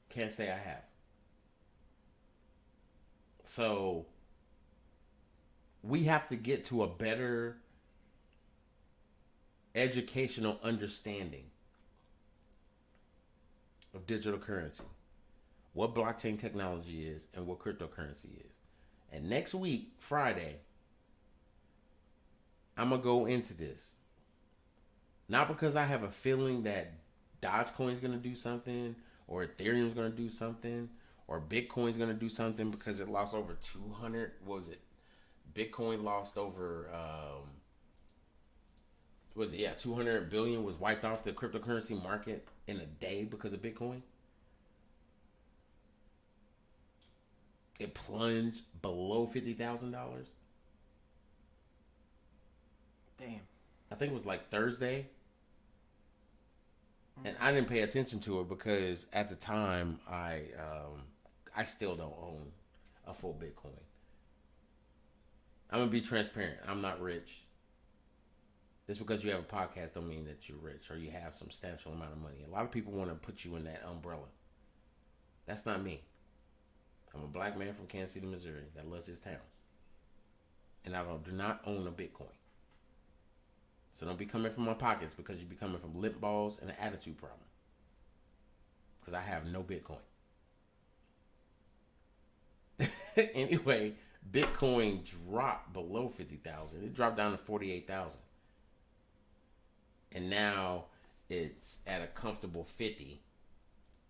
Can't say I have. So we have to get to a better educational understanding of digital currency, what blockchain technology is, and what cryptocurrency is. And next week, Friday, I'm going to go into this. Not because I have a feeling that Dogecoin is going to do something, or Ethereum is going to do something, or Bitcoin is going to do something because it lost over 200, what was it? Bitcoin lost over, 200 billion was wiped off the cryptocurrency market in a day because of Bitcoin. It plunged below $50,000. Damn. I think it was like Thursday. And I didn't pay attention to it because at the time I still don't own a full Bitcoin. I'm going to be transparent. I'm not rich. Just because you have a podcast don't mean that you're rich or you have some substantial amount of money. A lot of people want to put you in that umbrella. That's not me. I'm a black man from Kansas City, Missouri that loves his town. And I do not own a Bitcoin. So don't be coming from my pockets because you be coming from lip balls and an attitude problem. Because I have no Bitcoin. Anyway, Bitcoin dropped below 50,000. It dropped down to 48,000. And now it's at a comfortable 50.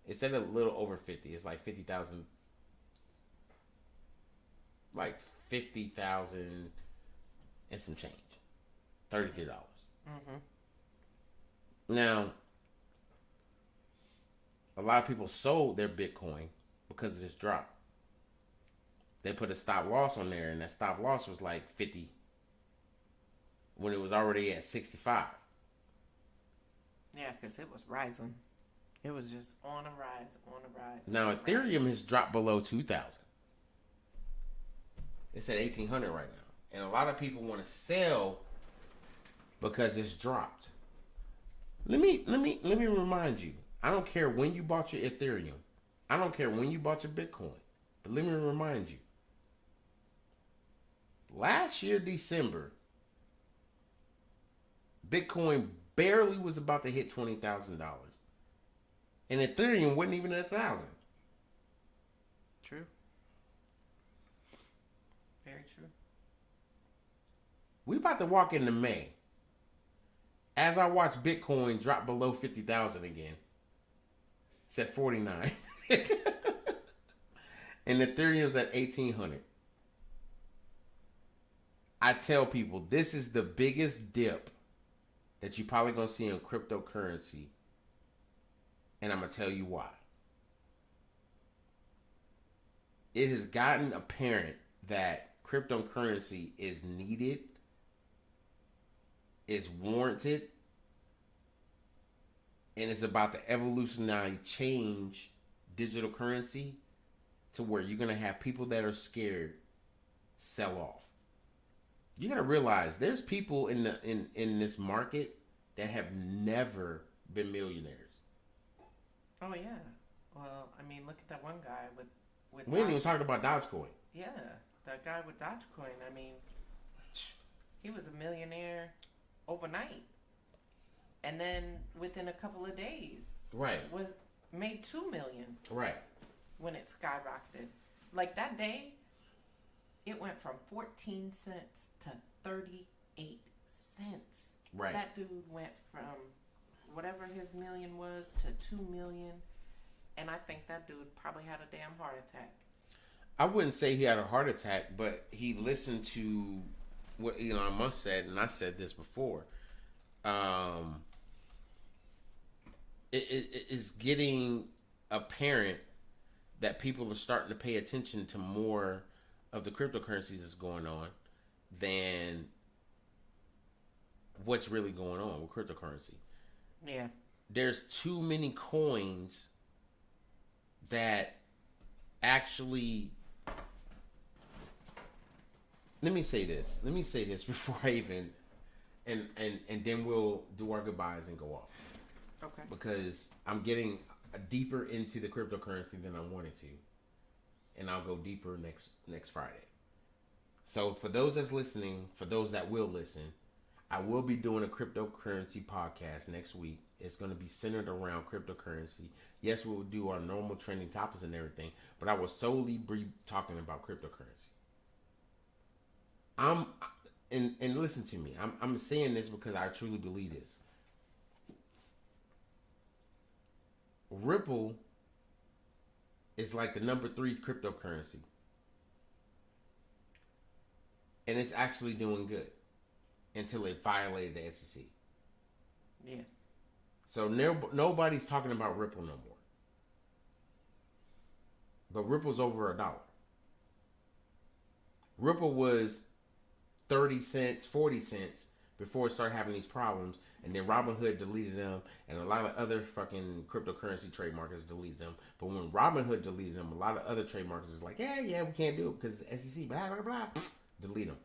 It's at a little over 50. It's like 50,000. Like 50,000 and some change. $33. Mm-hmm. Now, a lot of people sold their Bitcoin because of this drop. They put a stop loss on there, and that stop loss was like 50 when it was already at 65. Yeah, because it was rising. It was just on a rise, on a rise. Now, Ethereum has dropped below 2,000. It's at 1,800 right now. And a lot of people want to sell because it's dropped. Let me remind you. I don't care when you bought your Ethereum. I don't care when you bought your Bitcoin. But let me remind you. Last year, December, Bitcoin barely was about to hit $20,000, and Ethereum wasn't even at 1,000. True. Very true. We about to walk into May. As I watch Bitcoin drop below 50,000 again, it's at 49, and Ethereum's at 1,800. I tell people this is the biggest dip that you're probably gonna see in cryptocurrency, and I'm gonna tell you why. It has gotten apparent that cryptocurrency is needed, is warranted, and it's about to evolutionary change digital currency to where you're gonna have people that are scared sell off. You gotta realize there's people in this market that have never been millionaires. Oh yeah. Well, I mean, look at that one guy with we ain't even talking about Dogecoin. Yeah, that guy with Dogecoin. I mean, he was a millionaire overnight, and then within a couple of days, right, was made $2 million. Right. When it skyrocketed, like that day, it went from 14 cents to 38 cents. Right. That dude went from whatever his million was to 2 million. And I think that dude probably had a damn heart attack. I wouldn't say he had a heart attack, but he listened to what Elon Musk said, and I said this before. It is getting apparent that people are starting to pay attention to more of the cryptocurrencies that's going on than what's really going on with cryptocurrency. Yeah. There's too many coins that actually... Let me say this before I even... And then we'll do our goodbyes and go off. Okay. Because I'm getting deeper into the cryptocurrency than I wanted to. And I'll go deeper next Friday. So for those that's listening, for those that will listen, I will be doing a cryptocurrency podcast next week. It's going to be centered around cryptocurrency. Yes, we will do our normal trending topics and everything, but I will solely be talking about cryptocurrency. And listen to me. I'm saying this because I truly believe this. Ripple is like the number 3 cryptocurrency. And it's actually doing good until it violated the SEC. Yeah. So nobody's talking about Ripple no more. But Ripple's over $1. Ripple was 30 cents, 40 cents before it started having these problems. And then Robinhood deleted them, and a lot of other fucking cryptocurrency trade markets deleted them. But when Robinhood deleted them, a lot of other trade markets is like, yeah, we can't do it because it's SEC, blah, blah, blah. Delete them.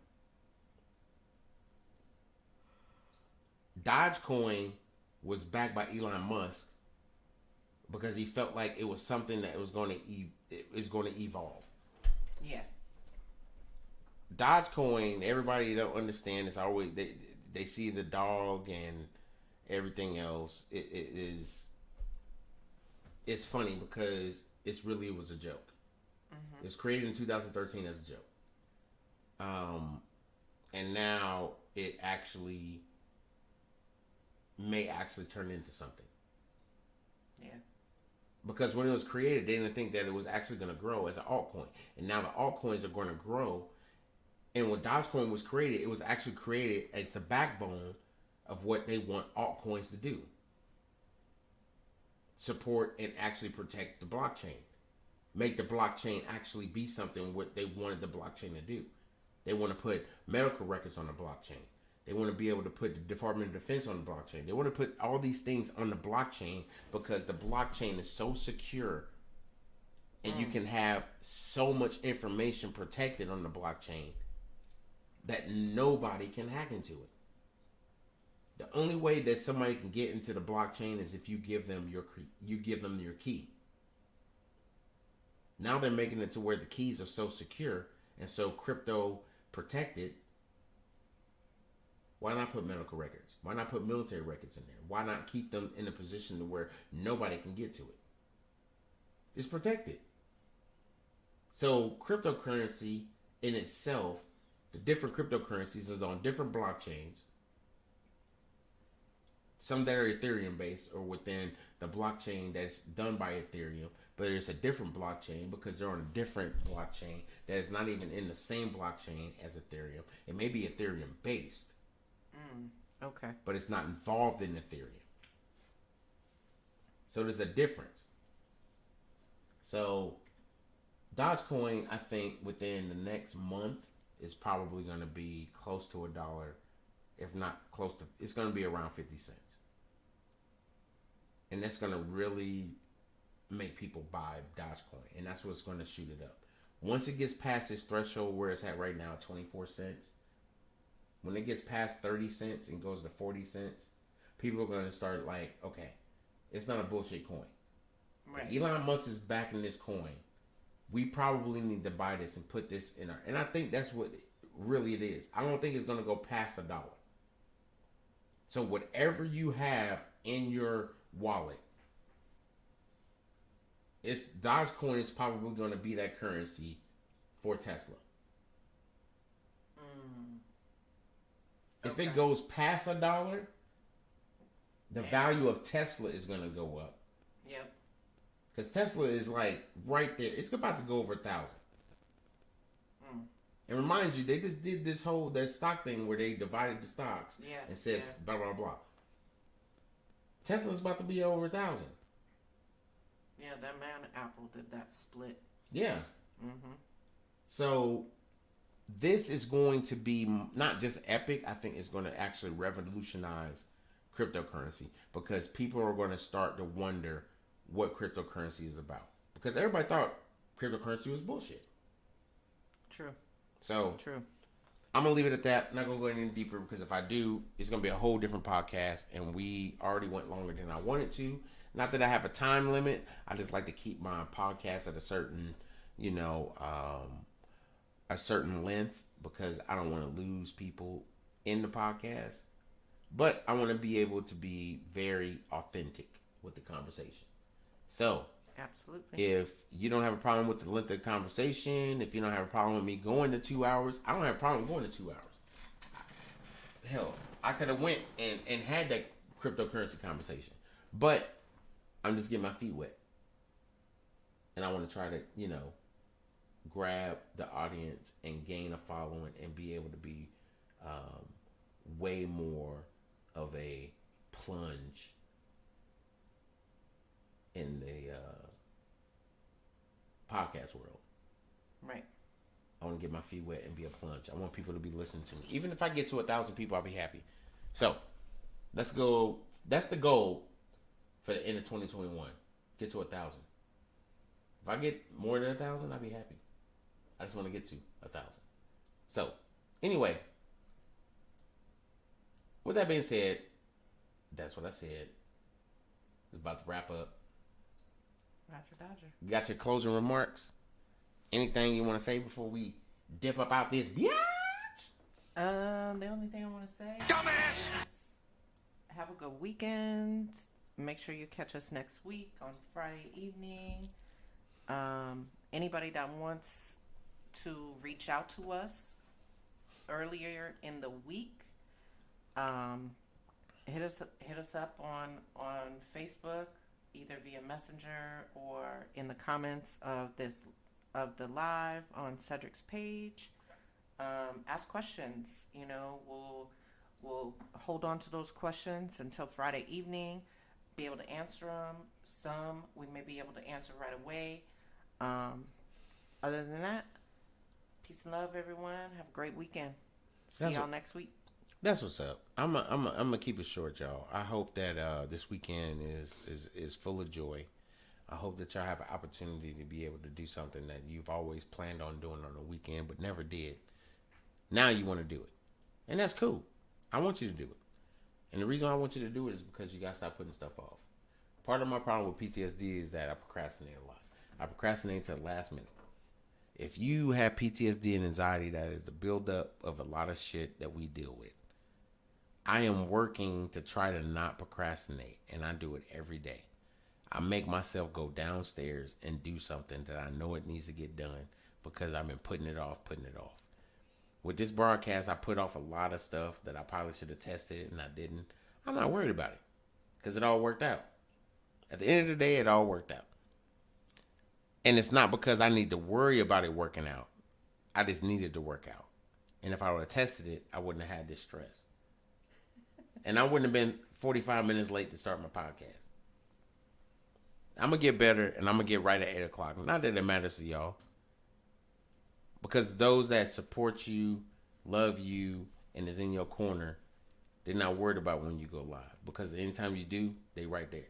Dogecoin was backed by Elon Musk because he felt like it was something that was going to evolve. Yeah. Dogecoin, everybody don't understand. It's always they see the dog and everything else. It's funny because it was a joke. Mm-hmm. It was created in 2013 as a joke. And now it may actually turn into something. Yeah. Because when it was created, they didn't think that it was actually going to grow as an altcoin. And now the altcoins are going to grow. And when Dogecoin was created, it was actually created as the backbone of what they want altcoins to do. Support and actually protect the blockchain. Make the blockchain actually be something what they wanted the blockchain to do. They want to put medical records on the blockchain. They want to be able to put the Department of Defense on the blockchain. They want to put all these things on the blockchain because the blockchain is so secure and you can have so much information protected on the blockchain that nobody can hack into it. The only way that somebody can get into the blockchain is if you give them your key. Now they're making it to where the keys are so secure and so crypto protected Why not put medical records? Why not put military records in there? Why not keep them in a position to where nobody can get to it? It's protected. So cryptocurrency in itself, the different cryptocurrencies is on different blockchains. Some that are Ethereum based or within the blockchain that's done by Ethereum, but it's a different blockchain because they're on a different blockchain that is not even in the same blockchain as Ethereum. It may be Ethereum based. Okay. But it's not involved in Ethereum. So there's a difference. So Dogecoin, I think within the next month is probably going to be close to $1, if not close to, it's going to be around 50 cents. And that's going to really make people buy Dogecoin. And that's what's going to shoot it up. Once it gets past this threshold where it's at right now, 24 cents, when it gets past 30 cents and goes to 40 cents, people are going to start like, okay, it's not a bullshit coin. Right. If Elon Musk is backing this coin, we probably need to buy this and put this in our... And I think that's what really it is. I don't think it's going to go past $1. So whatever you have in your wallet, Dogecoin is probably going to be that currency for Tesla. If it goes past $1, the value of Tesla is going to go up. Yep. Because Tesla is like right there. It's about to go over 1,000. And remind you, they just did this whole that stock thing where they divided the stocks and said blah blah blah. Tesla's about to be over 1,000. Yeah, that man Apple did that split. Yeah. So this is going to be not just epic. I think it's going to actually revolutionize cryptocurrency because people are going to start to wonder what cryptocurrency is about. Because everybody thought cryptocurrency was bullshit. True. So true. I'm going to leave it at that. I'm not going to go any deeper because if I do, it's going to be a whole different podcast. And we already went longer than I wanted to. Not that I have a time limit. I just like to keep my podcast at a certain, a certain length because I don't want to lose people in the podcast. But I want to be able to be very authentic with the conversation. So, absolutely. If you don't have a problem with the length of the conversation, if you don't have a problem with me going to 2 hours, I don't have a problem going to 2 hours. Hell, I could have went and had that cryptocurrency conversation. But I'm just getting my feet wet. And I want to try to, grab the audience and gain a following and be able to be way more of a plunge in the podcast world. Right. I want to get my feet wet and be a plunge. I want people to be listening to me. Even if I get to 1,000 people, I'll be happy. So, let's go. That's the goal for the end of 2021. Get to 1,000. If I get more than 1,000, I'll be happy. I just want to get to 1,000. So, anyway, with that being said, that's what I said. It's about to wrap up. Roger, Dodger. You got your closing remarks? Anything you want to say before we dip up out this biatch? The only thing I want to say, dumbass, is have a good weekend. Make sure you catch us next week on Friday evening. Anybody that wants to reach out to us earlier in the week, hit us up on Facebook, either via Messenger or in the comments of the live on Cedric's page. Ask questions. We'll hold on to those questions until Friday evening. Be able to answer them. Some we may be able to answer right away. Other than that, peace and love, everyone. Have a great weekend. See y'all next week. That's what's up. I'm gonna keep it short, y'all. I hope that this weekend is full of joy. I hope that y'all have an opportunity to be able to do something that you've always planned on doing on the weekend but never did. Now you want to do it, and that's cool. I want you to do it, and the reason I want you to do it is because you gotta stop putting stuff off. Part of my problem with PTSD is that I procrastinate a lot. I procrastinate to the last minute. If you have PTSD and anxiety, that is the buildup of a lot of shit that we deal with. I am working to try to not procrastinate, and I do it every day. I make myself go downstairs and do something that I know it needs to get done because I've been putting it off. With this broadcast, I put off a lot of stuff that I probably should have tested and I didn't. I'm not worried about it because it all worked out. At the end of the day, it all worked out. And it's not because I need to worry about it working out. I just needed to work out. And if I would have tested it, I wouldn't have had this stress. And I wouldn't have been 45 minutes late to start my podcast. I'm going to get better and I'm going to get right at 8 o'clock. Not that it matters to y'all. Because those that support you, love you, and is in your corner, they're not worried about when you go live. Because anytime you do, they right there.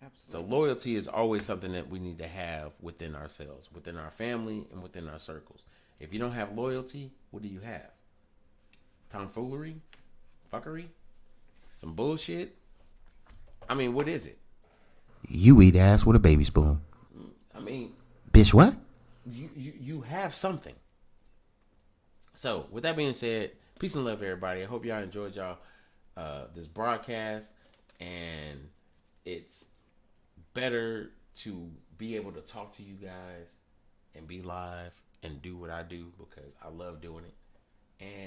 Absolutely. So loyalty is always something that we need to have within ourselves, within our family, and within our circles. If you don't have loyalty, what do you have? Tomfoolery? Fuckery? Some bullshit? I mean, what is it? You eat ass with a baby spoon. I mean... Bitch, what? You have something. So, with that being said, peace and love, everybody. I hope y'all enjoyed this broadcast. And it's better to be able to talk to you guys and be live and do what I do because I love doing it. And